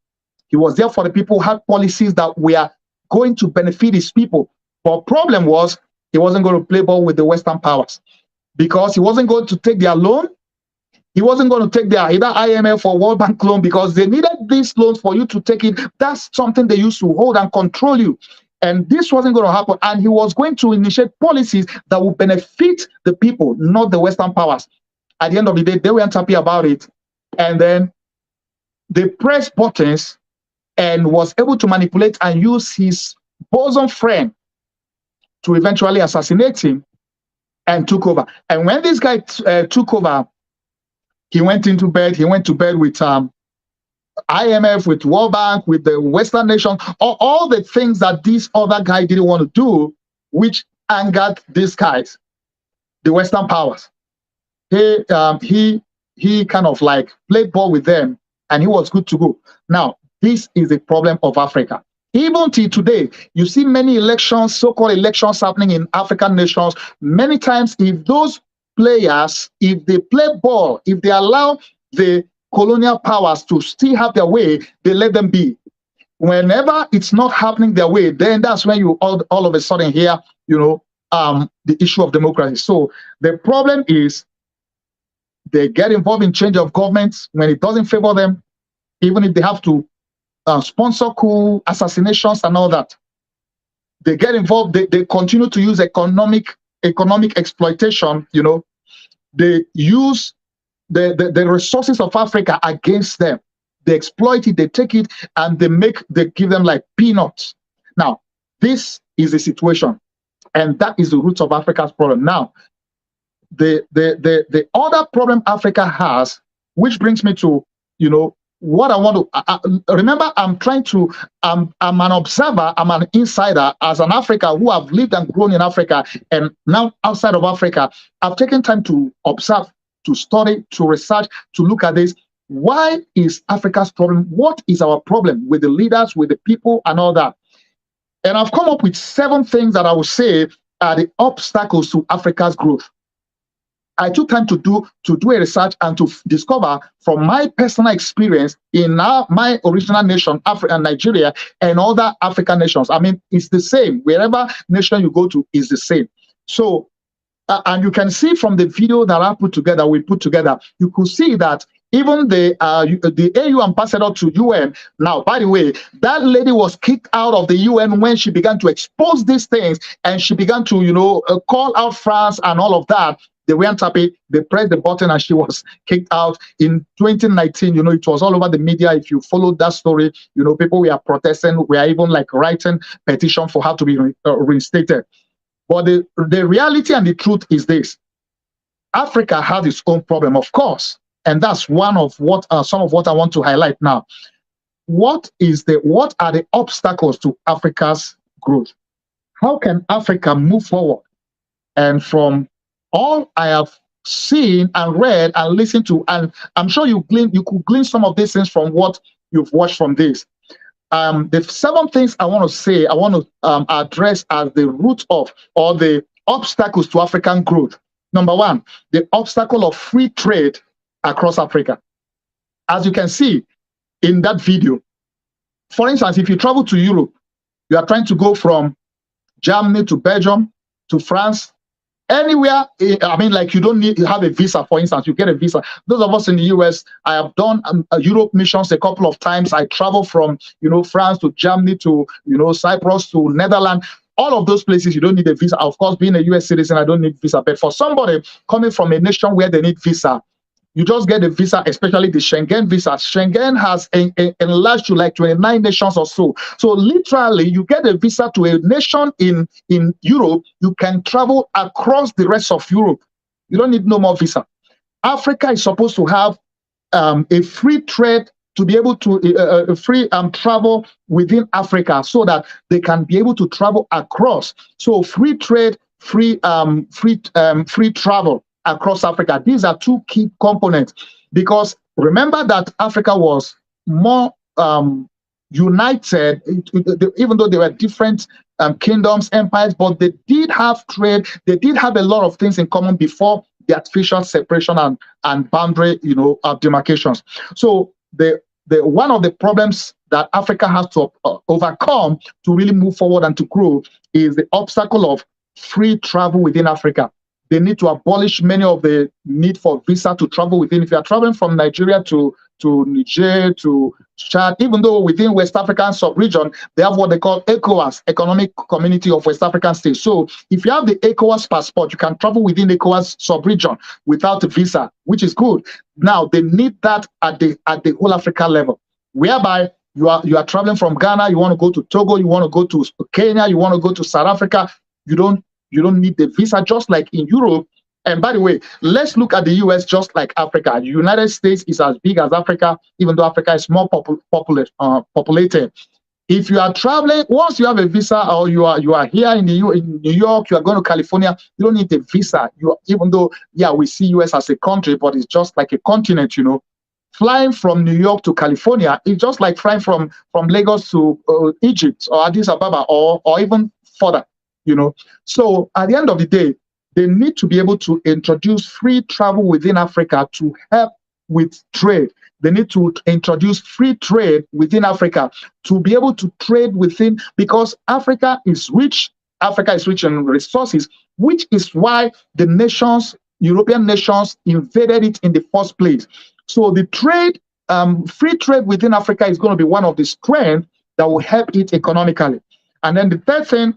He was there for the people, had policies that were going to benefit his people. But problem was, he wasn't going to play ball with the Western powers because he wasn't going to take their loan. He wasn't going to take their either IMF or World Bank loan because they needed these loans for you to take it. That's something they used to hold and control you. And this wasn't going to happen. And he was going to initiate policies that would benefit the people, not the Western powers. At the end of the day, they weren't happy about it. And then they pressed buttons and was able to manipulate and use his bosom friend to eventually assassinate him and took over. And when this guy took over, he went into bed. He went to bed with IMF, with World Bank, with the Western nations, all the things that this other guy didn't want to do, which angered these guys, the Western powers. He kind of like played ball with them, and he was good to go. Now, this is a problem of Africa. Even till today, you see many elections, so-called elections happening in African nations. Many times, if those players, if they play ball, if they allow the colonial powers to still have their way, they let them be. Whenever it's not happening their way, then that's when you all of a sudden hear, the issue of democracy. So the problem is they get involved in change of governments when it doesn't favor them, even if they have to sponsor coup, assassinations and all that. They get involved, they continue to use economic exploitation, they use the resources of Africa against them. They exploit it, they take it, and they give them like peanuts. Now, this is the situation, and that is the root of Africa's problem. Now, the other problem Africa has, which brings me to, what I want to remember, I'm an observer, I'm an insider as an African who have lived and grown in Africa, and now outside of Africa, I've taken time to observe, to study, to research, to look at this. Why is Africa's problem? What is our problem with the leaders, with the people, and all that? And I've come up with 7 things that I would say are the obstacles to Africa's growth. I took time to do a research and to discover from my personal experience in my original nation, Africa and Nigeria, and other African nations. I mean, it's the same. Wherever nation you go to is the same. So, and you can see from the video that we put together, you could see that even the AU ambassador to UN. Now, by the way, that lady was kicked out of the UN when she began to expose these things, and she began to, call out France and all of that. They weren't happy. They pressed the button and she was kicked out. In 2019, it was all over the media. If you followed that story, people were protesting. We are even like writing petition for her to be reinstated. But the reality and the truth is this: Africa has its own problem, of course, and that's one of what some of what I want to highlight now. What are the obstacles to Africa's growth? How can Africa move forward? And from all I have seen and read and listened to, and I'm sure you could glean some of these things from what you've watched from this. The 7 things I want to address as the root of, or the obstacles to African growth. Number 1, the obstacle of free trade across Africa. As you can see in that video, for instance, if you travel to Europe, you are trying to go from Germany to Belgium to France, anywhere. I mean, like, you don't need to have a visa. For instance, you get a visa. Those of us in the US, I have done Europe missions a couple of times. I travel from, France to Germany to, Cyprus to Netherlands. All of those places, you don't need a visa. Of course, being a US citizen, I don't need visa. But for somebody coming from a nation where they need visa, you just get a visa, especially the Schengen visa. Schengen has enlarged to like 29 nations or so. So literally, you get a visa to a nation in Europe, you can travel across the rest of Europe. You don't need no more visa. Africa is supposed to have a free trade, to be able to free travel within Africa, so that they can be able to travel across. So free trade, free travel across Africa. These are two key components, because remember that Africa was more united, even though they were different kingdoms, empires, but they did have trade. They did have a lot of things in common before the artificial separation and boundary, demarcations. So the one of the problems that Africa has to overcome to really move forward and to grow is the obstacle of free travel within Africa. They need to abolish many of the need for visa to travel within. If you are traveling from Nigeria to Niger, to Chad, even though within West African sub-region, they have what they call ECOWAS, Economic Community of West African States. So if you have the ECOWAS passport, you can travel within ECOWAS sub-region without a visa, which is good. Now, they need that at the whole Africa level, whereby you are traveling from Ghana, you want to go to Togo, you want to go to Kenya, you want to go to South Africa, you don't need the visa, just like in Europe. And by the way, let's look at the US just like Africa. The United States is as big as Africa, even though Africa is more populated. If you are traveling, once you have a visa, or you are here in New York, you are going to California, you don't need a visa. Even though, yeah, we see US as a country, but it's just like a continent, Flying from New York to California is just like flying from Lagos to Egypt or Addis Ababa or even further. So at the end of the day, they need to be able to introduce free travel within Africa to help with trade. They need to introduce free trade within Africa to be able to trade within, because Africa is rich. Africa is rich in resources, which is why the nations, European nations, invaded it in the first place. So the trade, free trade within Africa is going to be one of the strengths that will help it economically. And then the third thing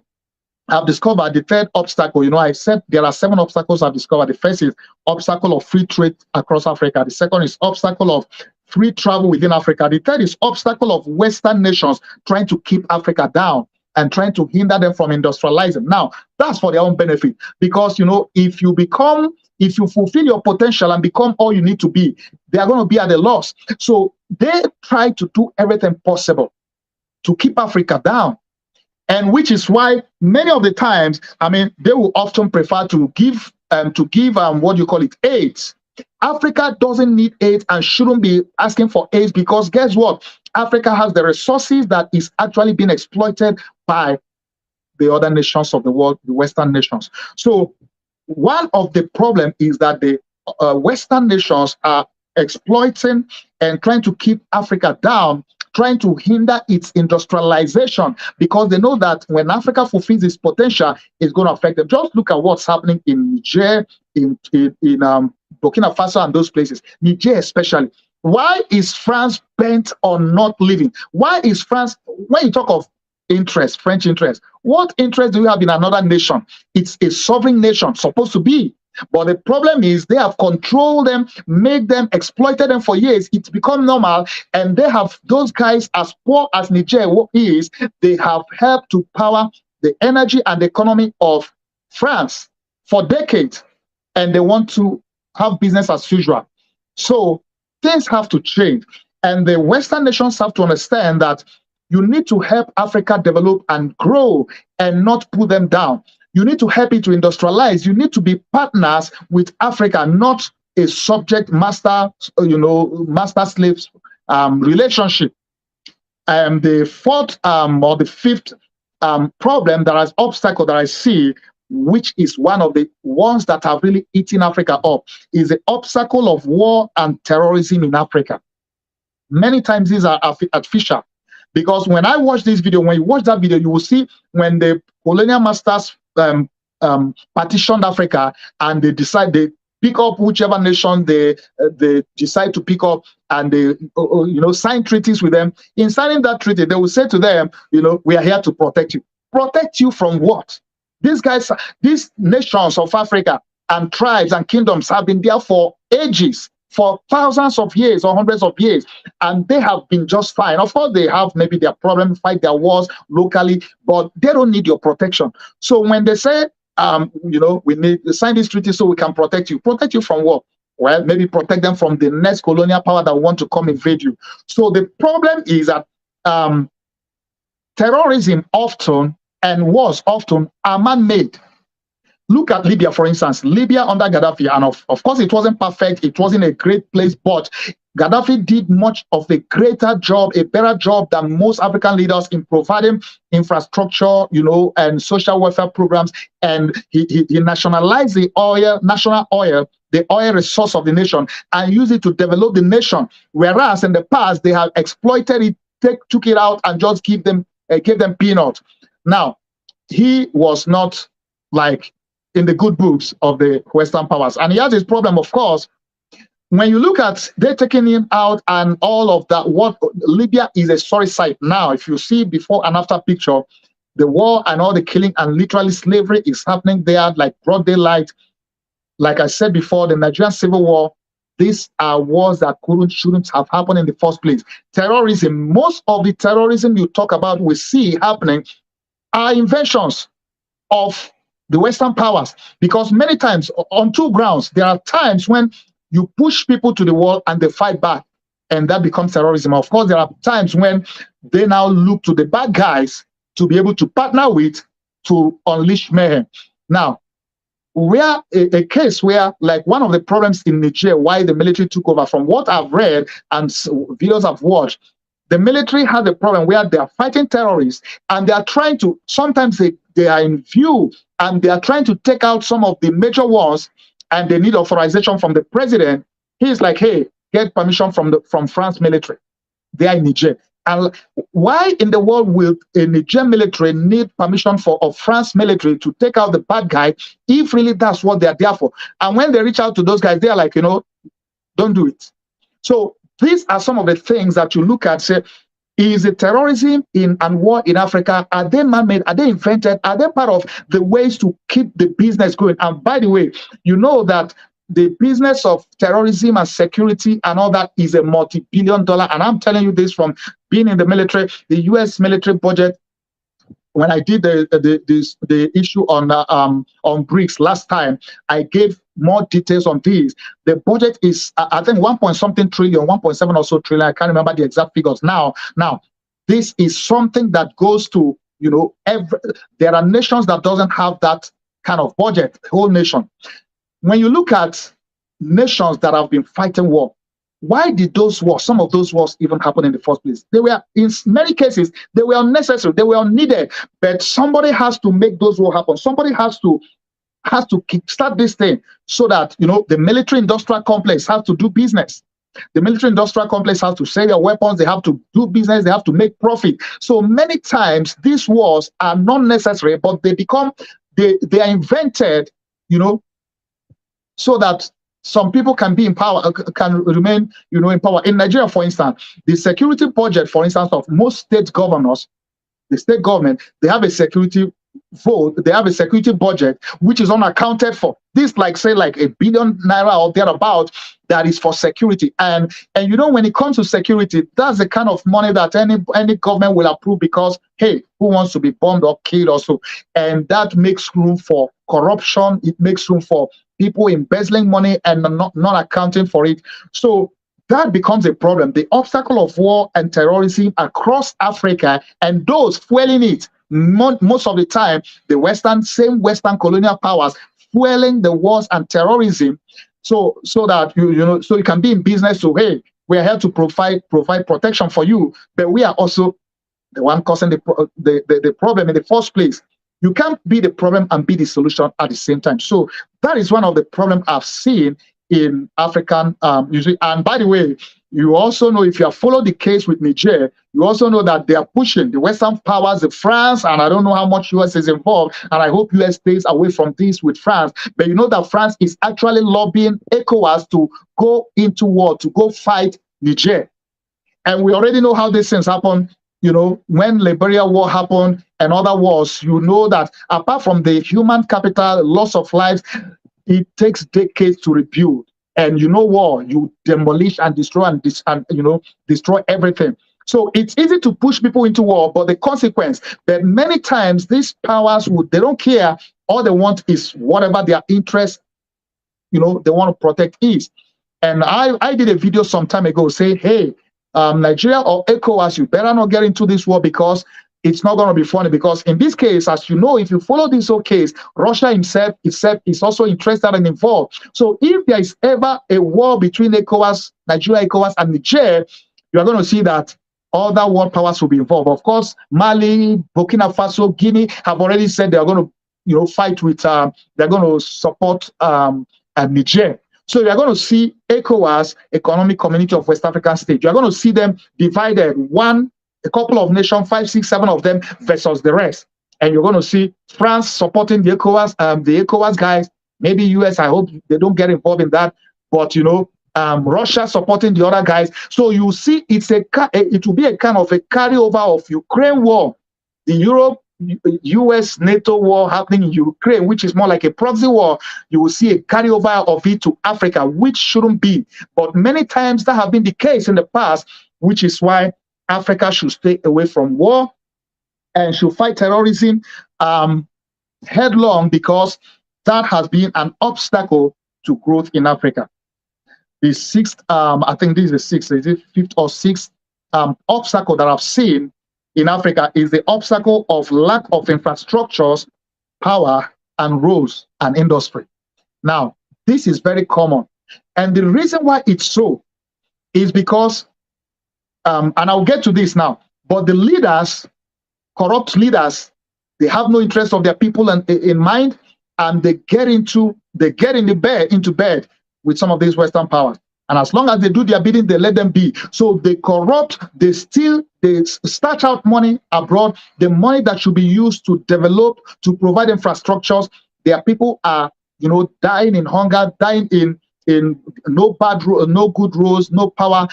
I've discovered, the third obstacle, I said there are 7 obstacles I've discovered. The first is obstacle of free trade across Africa. The second is obstacle of free travel within Africa. The third is obstacle of Western nations trying to keep Africa down and trying to hinder them from industrializing. Now, that's for their own benefit, because, if you fulfill your potential and become all you need to be, they are going to be at a loss. So they try to do everything possible to keep Africa down. And which is why many of the times, they will often prefer to give aid. Africa doesn't need aid and shouldn't be asking for aid, because guess what? Africa has the resources that is actually being exploited by the other nations of the world, the Western nations. So one of the problems is that the Western nations are exploiting and trying to keep Africa down, trying to hinder its industrialization, because they know that when Africa fulfills its potential, it's going to affect them. Just look at what's happening in Niger, in Burkina Faso and those places, Niger especially. Why is France bent on not leaving? Why is France, when you talk of interest, French interest, what interest do you have in another nation? It's a sovereign nation, supposed to be. But the problem is they have controlled them, made them, exploited them for years. It's become normal, and they have, those guys, as poor as Niger is, they have helped to power the energy and the economy of France for decades, and they want to have business as usual. So things have to change, and the Western nations have to understand that you need to help Africa develop and grow and not put them down. You need to help it to industrialize. You need to be partners with Africa, not a subject master, master-slave relationship. The fourth or the fifth problem, that is obstacle that I see, which is one of the ones that have really eaten Africa up, is the obstacle of war and terrorism in Africa. Many times these are artificial, because when I watch this video, when you watch that video, you will see when the colonial masters partitioned Africa, and they pick up whichever nation they decide to pick up, and they sign treaties with them. In signing that treaty, they will say to them, we are here to protect you. Protect you from what? These guys, these nations of Africa and tribes and kingdoms have been there for ages, for thousands of years or hundreds of years, and they have been just fine. Of course, they have maybe their problems, fight their wars locally, but they don't need your protection. So when they say, we need to sign this treaty so we can protect you from what? Well, maybe protect them from the next colonial power that want to come invade you. So the problem is that terrorism often and wars often are man-made. Look at Libya, for instance. Libya under Gaddafi, and of course, it wasn't perfect. It wasn't a great place, but Gaddafi did much of a greater job, a better job than most African leaders in providing infrastructure, and social welfare programs. And he nationalized the oil, national oil, the oil resource of the nation, and used it to develop the nation. Whereas in the past, they have exploited it, took it out, and just gave them peanuts. Now, he was not like in the good books of the Western powers. And he has his problem, of course. When you look at they taking him out and all of that, what Libya is a sorry sight now. If you see before and after picture, the war and all the killing and literally slavery is happening there like broad daylight. Like I said before, the Nigerian Civil War, these are wars that shouldn't have happened in the first place. Terrorism, most of the terrorism you talk about, we see happening, are inventions of the Western powers, because many times on two grounds, there are times when you push people to the wall and they fight back, and that becomes terrorism. Of course, there are times when they now look to the bad guys to be able to partner with to unleash mayhem. Now, where a case where, like, one of the problems in Niger, why the military took over, from what I've read and videos I've watched, the military had a problem where they are fighting terrorists and they are trying to, sometimes they are in view and they are trying to take out some of the major ones, and they need authorization from the president. He's like, hey, get permission from France military. They are in Niger. And why in the world will a Niger military need permission of France military to take out the bad guy if really that's what they're there for? And when they reach out to those guys, they're like, don't do it. So these are some of the things that you look at, say, is the terrorism and war in Africa, are they man-made? Are they invented? Are they part of the ways to keep the business going? And by the way, you know that the business of terrorism and security and all that is a multi-billion-dollar. And I'm telling you this from being in the military. The U.S. military budget, when I did the issue on BRICS last time, I gave more details on these. The budget is, I think, 1.something trillion, 1.7 or so trillion. I can't remember the exact figures now. Now, this is something that goes to, there are nations that doesn't have that kind of budget, whole nation. When you look at nations that have been fighting war, why did those wars, some of those wars, even happen in the first place? They were, in many cases, they were unnecessary, they were unneeded, but somebody has to make those wars happen. Somebody has to kickstart this thing so that, the military-industrial complex has to do business. The military-industrial complex has to sell their weapons, they have to do business, they have to make profit. So many times, these wars are not necessary, but they are invented, so that some people can be in power, can remain, in power. In Nigeria, for instance, the security budget, for instance, of most state governors, the state government, they have a security vote, they have a security budget which is unaccounted for. This, like, say, like $1 billion or thereabout, that is for security. And when it comes to security, that's the kind of money that any government will approve, because, hey, who wants to be bombed or killed or so? And that makes room for corruption. It makes room for people embezzling money and not accounting for it. So that becomes a problem. The obstacle of war and terrorism across Africa, and those fueling it, most of the time, the same Western colonial powers fueling the wars and terrorism, so that so you can be in business. So, hey, we are here to provide protection for you, but we are also the one causing the problem in the first place. You can't be the problem and be the solution at the same time. So that is one of the problems I've seen in African usually. And by the way, you also know, if you have followed the case with Niger, you also know that they are pushing the Western powers, the France, and I don't know how much US is involved, and I hope US stays away from this with France. But you know that France is actually lobbying ECOWAS to go into war, to go fight Niger. And we already know how these things happen. When Liberia war happened and other wars, you know that apart from the human capital, loss of lives, it takes decades to rebuild. And war, you demolish and destroy and destroy everything. So it's easy to push people into war, but the consequence that many times these powers they don't care. All they want is whatever their interest, they want to protect is. And I did a video some time ago saying, hey, Nigeria or ECOWAS, you better not get into this war, because it's not going to be funny, because in this case, as you know, if you follow this whole case, Russia himself is also interested and involved. So if there is ever a war between ECOWAS, Nigeria, ECOWAS, and Niger, you are going to see that other world powers will be involved. Of course, Mali, Burkina Faso, Guinea have already said they are going to, fight with. They're going to support Niger. So you are going to see ECOWAS, Economic Community of West African States. You are going to see them divided, a couple of nations, 5, 6, 7 of them versus the rest. And you're going to see France supporting the ECOWAS guys. Maybe US, I hope they don't get involved in that. But Russia supporting the other guys. So you see, it will be a kind of a carryover of Ukraine war, the US NATO war happening in Ukraine, which is more like a proxy war. You will see a carryover of it to Africa, which shouldn't be. But many times that have been the case in the past, which is why Africa should stay away from war and should fight terrorism headlong, because that has been an obstacle to growth in Africa. The sixth, I think this is the sixth, is it fifth or sixth obstacle that I've seen in Africa is the obstacle of lack of infrastructures, power, and roads and industry. Now, this is very common. And the reason why it's so is because, and I'll get to this now, but the leaders, corrupt leaders, they have no interest of their people in mind, and they get into bed with some of these Western powers. And as long as they do their bidding, they let them be. So they corrupt, they steal, they starch out money abroad, the money that should be used to develop, to provide infrastructures. Their people are, dying in hunger, dying in no good roads, no power.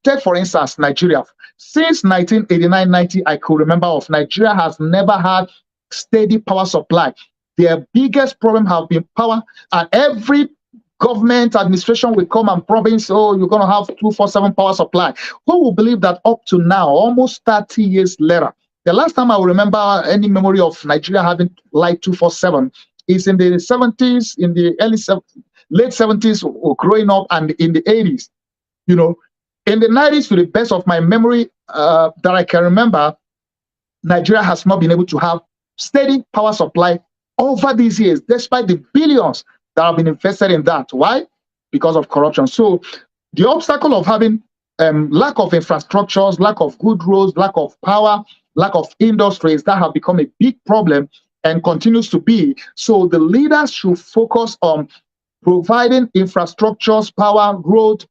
Take, for instance, Nigeria. Since 1989-90, I could remember of Nigeria has never had steady power supply. Their biggest problem have been power, and every government administration will come and promise, oh, you're going to have 24/7 power supply. Who will believe that up to now, almost 30 years later, the last time I will remember any memory of Nigeria having light 24/7 is in the 70s, in the late 70s, or growing up, and in the 80s. In the 90s, to the best of my memory that I can remember, Nigeria has not been able to have steady power supply over these years, despite the billions that have been invested in that. Why? Because of corruption. So the obstacle of having lack of infrastructures, lack of good roads, lack of power, lack of industries, that have become a big problem and continues to be. So the leaders should focus on providing infrastructures, power, road,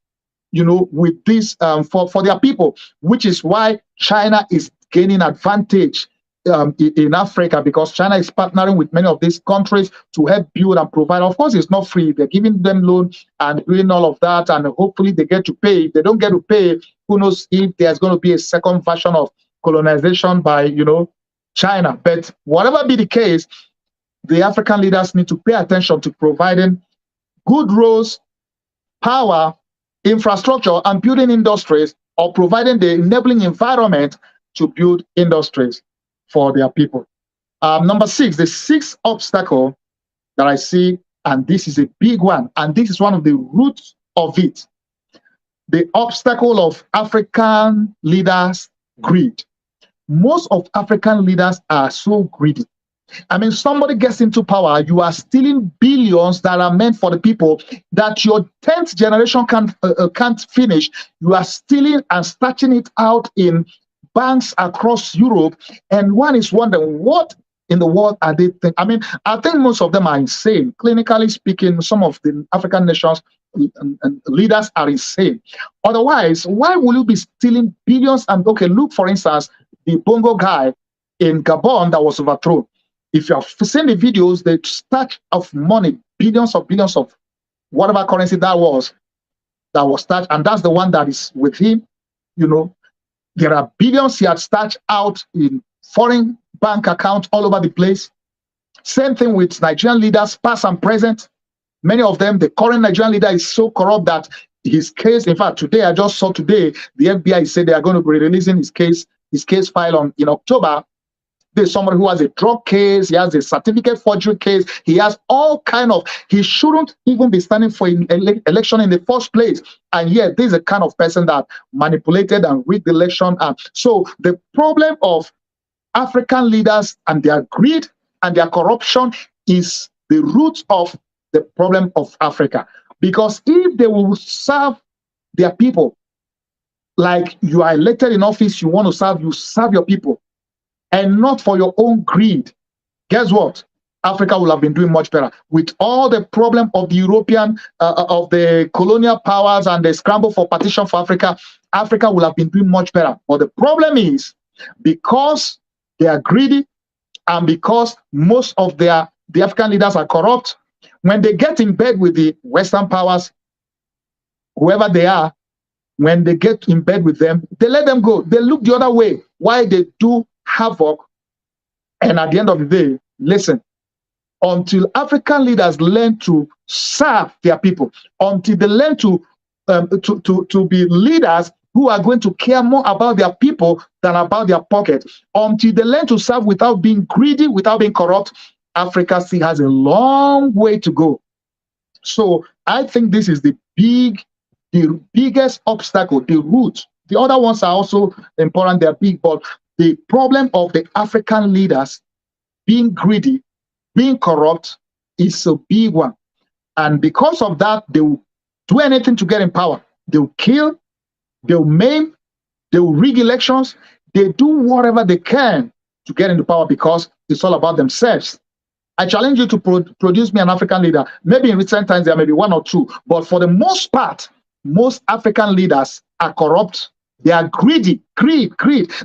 with this for their people, which is why China is gaining advantage in Africa, because China is partnering with many of these countries to help build and provide. Of course, it's not free. They're giving them loan and doing all of that, and hopefully they get to pay. If they don't get to pay, who knows if there's going to be a second version of colonization by, China. But whatever be the case, the African leaders need to pay attention to providing good roads, power, infrastructure, and building industries, or providing the enabling environment to build industries for their people. Number 6, the sixth obstacle that I see, and this is a big one, and this is one of the roots of it, the obstacle of African leaders' greed. Most of African leaders are so greedy. I mean, somebody gets into power, you are stealing billions that are meant for the people that your 10th generation can't finish. You are stealing and starching it out in banks across Europe, and one is wondering, what in the world are they thinking? I mean, I think most of them are insane. Clinically speaking, some of the African nations and leaders are insane. Otherwise, why will you be stealing billions? And okay, look, for instance, the Bongo guy in Gabon that was overthrown. If you have seen the videos, the stack of money, billions of whatever currency that was stacked, and that's the one that is with him. There are billions he had stashed out in foreign bank accounts all over the place. Same thing with Nigerian leaders, past and present. Many of them, the current Nigerian leader is so corrupt that his case, in fact, I just saw today, the FBI said they are going to be releasing his case file in October. There's somebody who has a drug case, he has a certificate forgery case, he has all kind of, he shouldn't even be standing for an election in the first place. And yet, this is a kind of person that manipulated and rigged the election. And so the problem of African leaders and their greed and their corruption is the root of the problem of Africa. Because if they will serve their people, like you are elected in office, you want to serve, you serve your people, and not for your own greed, guess what? Africa will have been doing much better. With all the problem of the European, of the colonial powers and the scramble for partition for Africa, Africa will have been doing much better. But the problem is, because they are greedy and because most of the African leaders are corrupt, when they get in bed with the Western powers, whoever they are, when they get in bed with them, they let them go. They look the other way while they do havoc. And at the end of the day, listen, until African leaders learn to serve their people, until they learn to be leaders who are going to care more about their people than about their pocket, until they learn to serve without being greedy, without being corrupt, Africa still has a long way to go. So I think this is the biggest obstacle, the root. The other ones are also important, they're big, but the problem of the African leaders being greedy, being corrupt is a big one. And because of that, they will do anything to get in power. They'll kill, they'll maim, they'll rig elections, they do whatever they can to get into power because it's all about themselves. I challenge you to produce me an African leader. Maybe in recent times there may be one or two, but for the most part, most African leaders are corrupt. They are greedy, greed.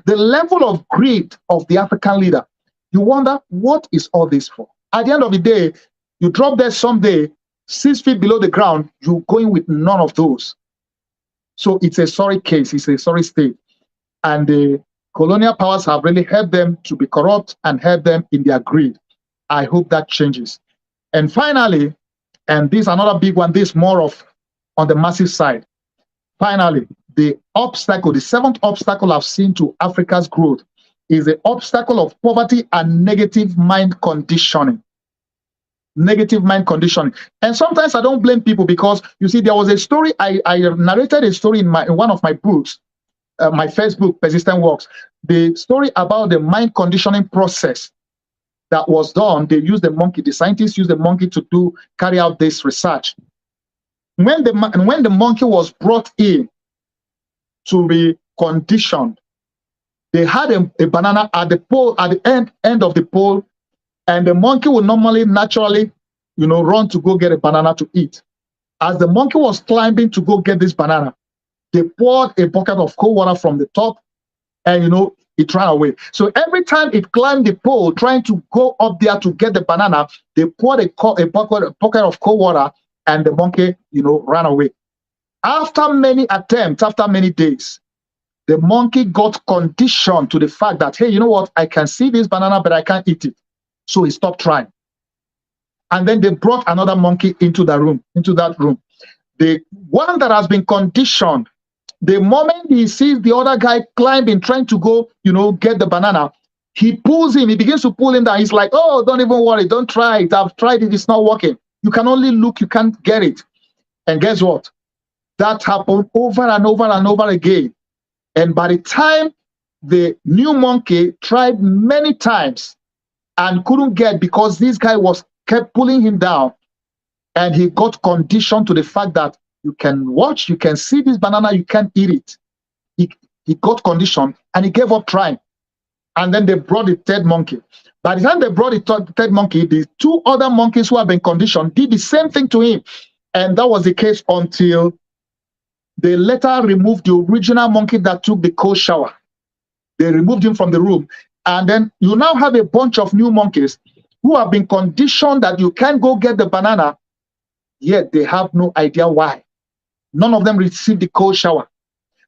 The level of greed of the African leader, you wonder, what is all this for? At the end of the day, you drop there someday, 6 feet below the ground, you're going with none of those. So it's a sorry case, it's a sorry state. And the colonial powers have really helped them to be corrupt and helped them in their greed. I hope that changes. And finally, and this is another big one, this more of on the massive side. Finally, the obstacle, the seventh obstacle I've seen to Africa's growth is the obstacle of poverty and negative mind conditioning. Negative mind conditioning. And sometimes I don't blame people because, you see, there was a story, I narrated a story in one of my books, my first book, Persistent Works, the story about the mind conditioning process that was done. They used the monkey, the scientists used the monkey to carry out this research. When the monkey was brought in to be conditioned, they had a banana at the pole, at the end of the pole, and the monkey would normally, naturally, run to go get a banana to eat. As the monkey was climbing to go get this banana, they poured a bucket of cold water from the top, and it ran away. So every time it climbed the pole, trying to go up there to get the banana, they poured a bucket of cold water, and the monkey, ran away. After many attempts, after many days, the monkey got conditioned to the fact that, hey, you know what? I can see this banana, but I can't eat it. So he stopped trying. And then they brought another monkey into that room. The one that has been conditioned, the moment he sees the other guy climbing, trying to go, get the banana, he pulls him. He begins to pull him down. He's like, oh, don't even worry. Don't try it. I've tried it. It's not working. You can only look. You can't get it. And guess what? That happened over and over and over again. And by the time the new monkey tried many times and couldn't get, because this guy kept pulling him down, and he got conditioned to the fact that you can watch, you can see this banana, you can't eat it. He got conditioned and he gave up trying. And then they brought the third monkey. By the time they brought the third monkey, the two other monkeys who have been conditioned did the same thing to him. And that was the case until they later removed the original monkey that took the cold shower. They removed him from the room. And then you now have a bunch of new monkeys who have been conditioned that you can't go get the banana, yet they have no idea why. None of them received the cold shower.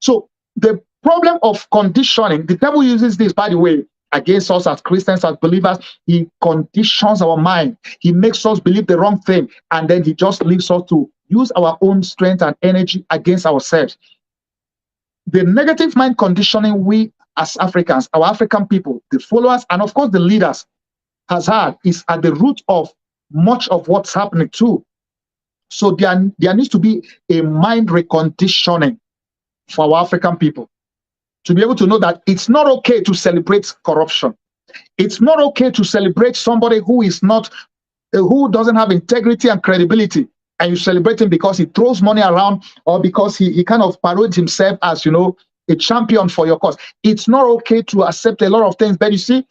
So the problem of conditioning, the devil uses this, by the way, against us as Christians, as believers. He conditions our mind. He makes us believe the wrong thing, and then he just leaves us to use our own strength and energy against ourselves. The negative mind conditioning we as Africans, our African people, the followers, and of course the leaders has had, is at the root of much of what's happening too. So there needs to be a mind reconditioning for our African people to be able to know that it's not okay to celebrate corruption. It's not okay to celebrate somebody who is not, who doesn't have integrity and credibility, and you celebrate him because he throws money around, or because he kind of parades himself as, you know, a champion for your cause. It's not okay to accept a lot of things. But you see,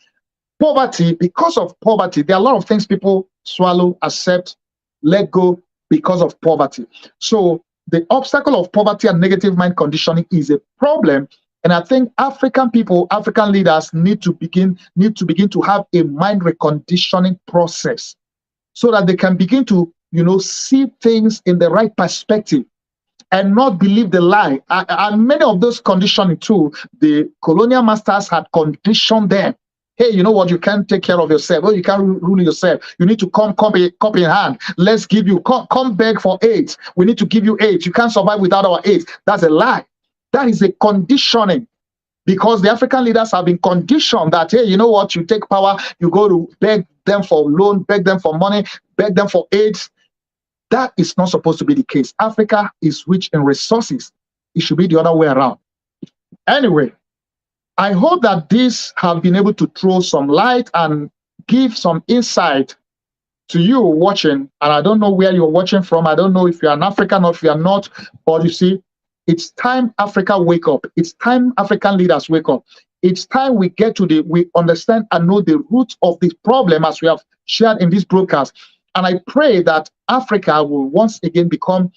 poverty, because of poverty, there are a lot of things people swallow, accept, let go because of poverty. So the obstacle of poverty and negative mind conditioning is a problem. And I think African people, African leaders need to begin to have a mind reconditioning process, so that they can begin to, you know, see things in the right perspective and not believe the lie. And many of those conditioning too, the colonial masters had conditioned them. Hey, you know what? You can't take care of yourself. Oh, you can't rule yourself. You need to come cup in hand. Let's give you, come beg for aid. We need to give you aid. You can't survive without our aid. That's a lie. That is a conditioning, because the African leaders have been conditioned that, hey, you know what? You take power, you go to beg them for loan, beg them for money, beg them for aid. That is not supposed to be the case. Africa is rich in resources. It should be the other way around. Anyway, I hope that this have been able to throw some light and give some insight to you watching. And I don't know where you're watching from. I don't know if you're an African or if you're not. But you see, it's time Africa wake up. It's time African leaders wake up. It's time we we understand and know the root of this problem, as we have shared in this broadcast. And I pray that Africa will once again become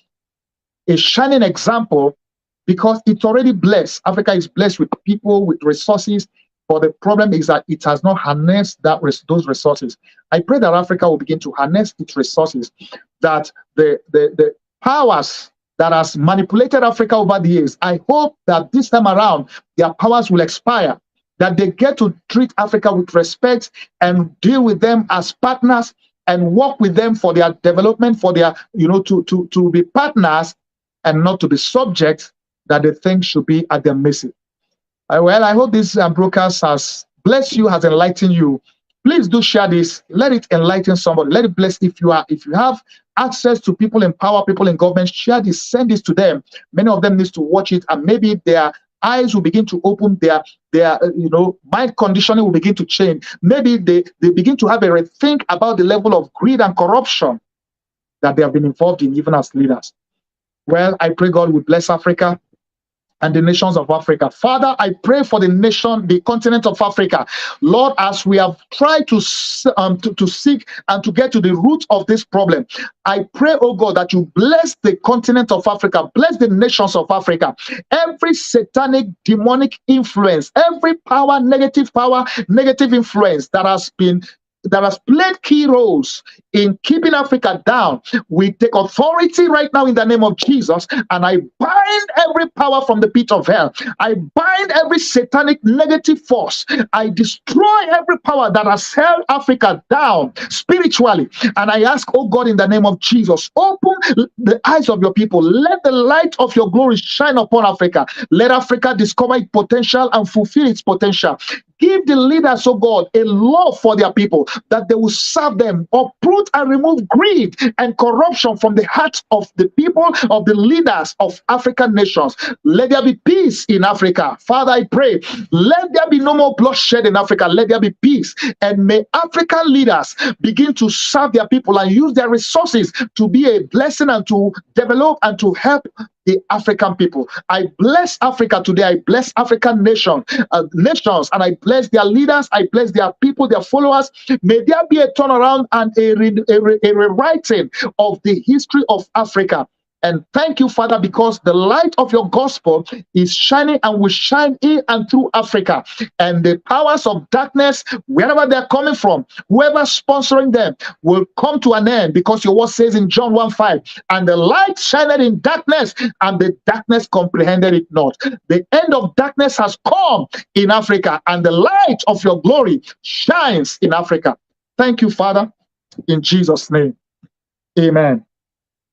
a shining example, because it's already blessed. Africa is blessed with people, with resources. But the problem is that it has not harnessed those resources. I pray that Africa will begin to harness its resources, that the powers that has manipulated Africa over the years, I hope that this time around, their powers will expire, that they get to treat Africa with respect and deal with them as partners and work with them for their development, for their, you know, to be partners and not to be subjects that they think should be at their mercy. Well, I hope this broadcast has blessed you, has enlightened you. Please do share this. Let it enlighten somebody. Let it bless. If you have access to people in power, people in government, share this, send this to them. Many of them need to watch it, and maybe their eyes will begin to open, their mind conditioning will begin to change. Maybe they begin to have a rethink about the level of greed and corruption that they have been involved in, even as leaders. Well, I pray God will bless Africa and the nations of Africa. Father, I pray for the continent of Africa. Lord, as we have tried to seek and to get to the root of this problem, I pray, oh God, that you bless the continent of Africa, bless the nations of Africa. Every satanic, demonic influence, every negative influence that has played key roles in keeping Africa down, we take authority right now in the name of Jesus, and I bind every power from the pit of hell. I bind every satanic negative force. I destroy every power that has held Africa down spiritually. And I ask, oh God, in the name of Jesus, open the eyes of your people. Let the light of your glory shine upon Africa. Let Africa discover its potential and fulfill its potential. Give the leaders, oh God, a love for their people, that they will serve them, uproot and remove greed and corruption from the hearts of the people, of the leaders of African nations. Let there be peace in Africa. Father, I pray, let there be no more bloodshed in Africa. Let there be peace. And may African leaders begin to serve their people and use their resources to be a blessing and to develop and to help the African people. I bless Africa today. I bless African nations, and I bless their leaders. I bless their people, their followers. May there be a turnaround and a rewriting of the history of Africa. And thank you, Father, because the light of your gospel is shining and will shine in and through Africa. And the powers of darkness, wherever they're coming from, whoever's sponsoring them, will come to an end, because your word says in John 1:5, and the light shined in darkness, and the darkness comprehended it not. The end of darkness has come in Africa, and the light of your glory shines in Africa. Thank you, Father, in Jesus' name. Amen.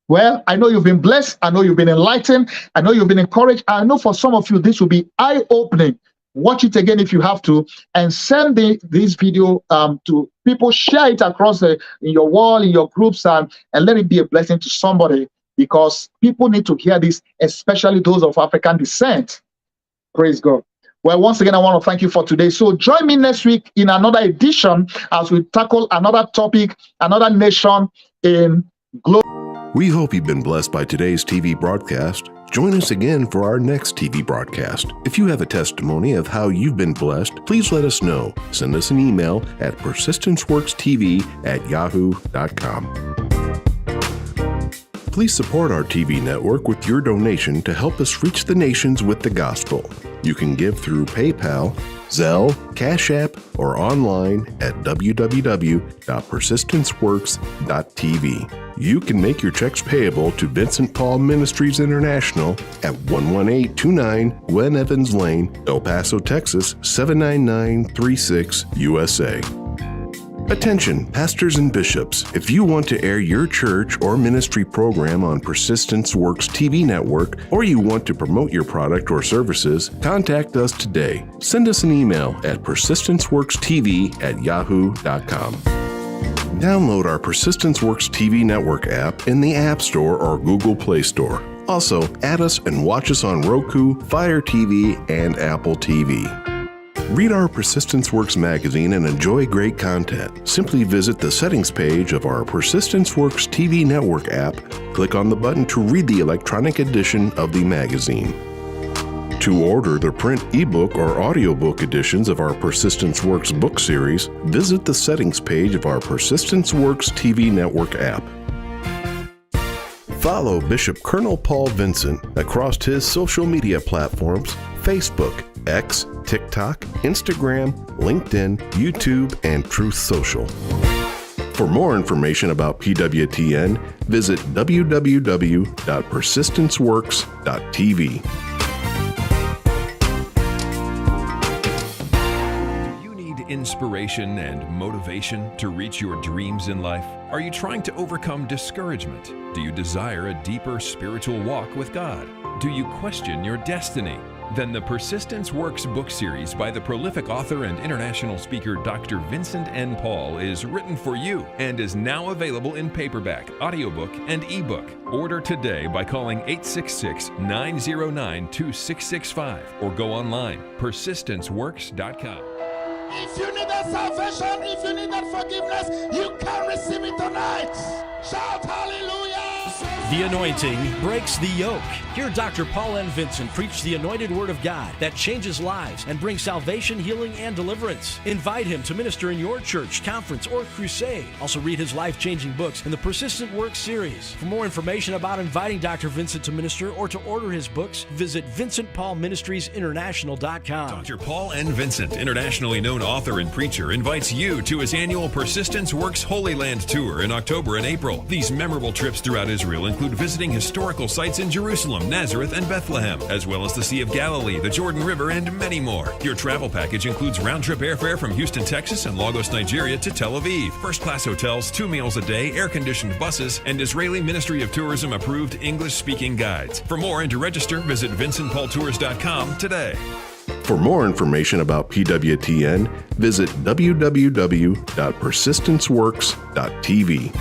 Well, I know you've been blessed. I know you've been enlightened. I know you've been encouraged. I know for some of you, this will be eye-opening. Watch it again if you have to, and send this video to people. Share it across in your wall, in your groups, and let it be a blessing to somebody, because people need to hear this, especially those of African descent. Praise God. Well, once again, I want to thank you for today. So join me next week in another edition as we tackle another topic, another nation in glory. We hope you've been blessed by today's TV broadcast. Join us again for our next TV broadcast. If you have a testimony of how you've been blessed, please let us know. Send us an email at persistenceworkstv@yahoo.com. Please support our TV network with your donation to help us reach the nations with the gospel. You can give through PayPal, Zelle, Cash App, or online at www.persistenceworks.tv. You can make your checks payable to Vincent Paul Ministries International at 11829 Gwen Evans Lane, El Paso, Texas 79936, USA. Attention, pastors and bishops. If you want to air your church or ministry program on Persistence Works TV network, or you want to promote your product or services, contact us today. Send us an email at persistenceworkstv@yahoo.com. Download our Persistence Works TV network app in the App Store or Google Play Store. Also, add us and watch us on Roku, Fire TV, and Apple TV. Read our Persistence Works magazine and enjoy great content. Simply visit the settings page of our Persistence Works TV network app, click on the button to read the electronic edition of the magazine. To order the print ebook or audiobook editions of our Persistence Works book series, visit the settings page of our Persistence Works TV network app. Follow Bishop Colonel Paul Vincent across his social media platforms: Facebook, X, TikTok, Instagram, LinkedIn, YouTube, and Truth Social. For more information about PWTN, visit www.persistenceworks.tv. Inspiration and motivation to reach your dreams in life? Are you trying to overcome discouragement? Do you desire a deeper spiritual walk with God? Do you question your destiny? Then the Persistence Works book series by the prolific author and international speaker Dr. Vincent N. Paul is written for you and is now available in paperback, audiobook, and ebook. Order today by calling 866-909-2665 or go online, persistenceworks.com. If you need that salvation, if you need that forgiveness, you can receive it tonight. Shout hallelujah. The anointing breaks the yoke. Hear Dr. Paul N. Vincent preach the anointed word of God that changes lives and brings salvation, healing, and deliverance. Invite him to minister in your church, conference, or crusade. Also read his life-changing books in the Persistent Works series. For more information about inviting Dr. Vincent to minister or to order his books, visit VincentPaulMinistriesInternational.com. Dr. Paul N. Vincent, internationally known author and preacher, invites you to his annual Persistence Works Holy Land Tour in October and April. These memorable trips throughout Israel include visiting historical sites in Jerusalem, Nazareth, and Bethlehem, as well as the Sea of Galilee, the Jordan River, and many more. Your travel package includes round-trip airfare from Houston, Texas, and Lagos, Nigeria to Tel Aviv, first-class hotels, 2 meals a day, air-conditioned buses, and Israeli Ministry of Tourism approved English-speaking guides. For more and to register, visit VincentPaulTours.com today. For more information about PWTN, visit www.persistenceworks.tv.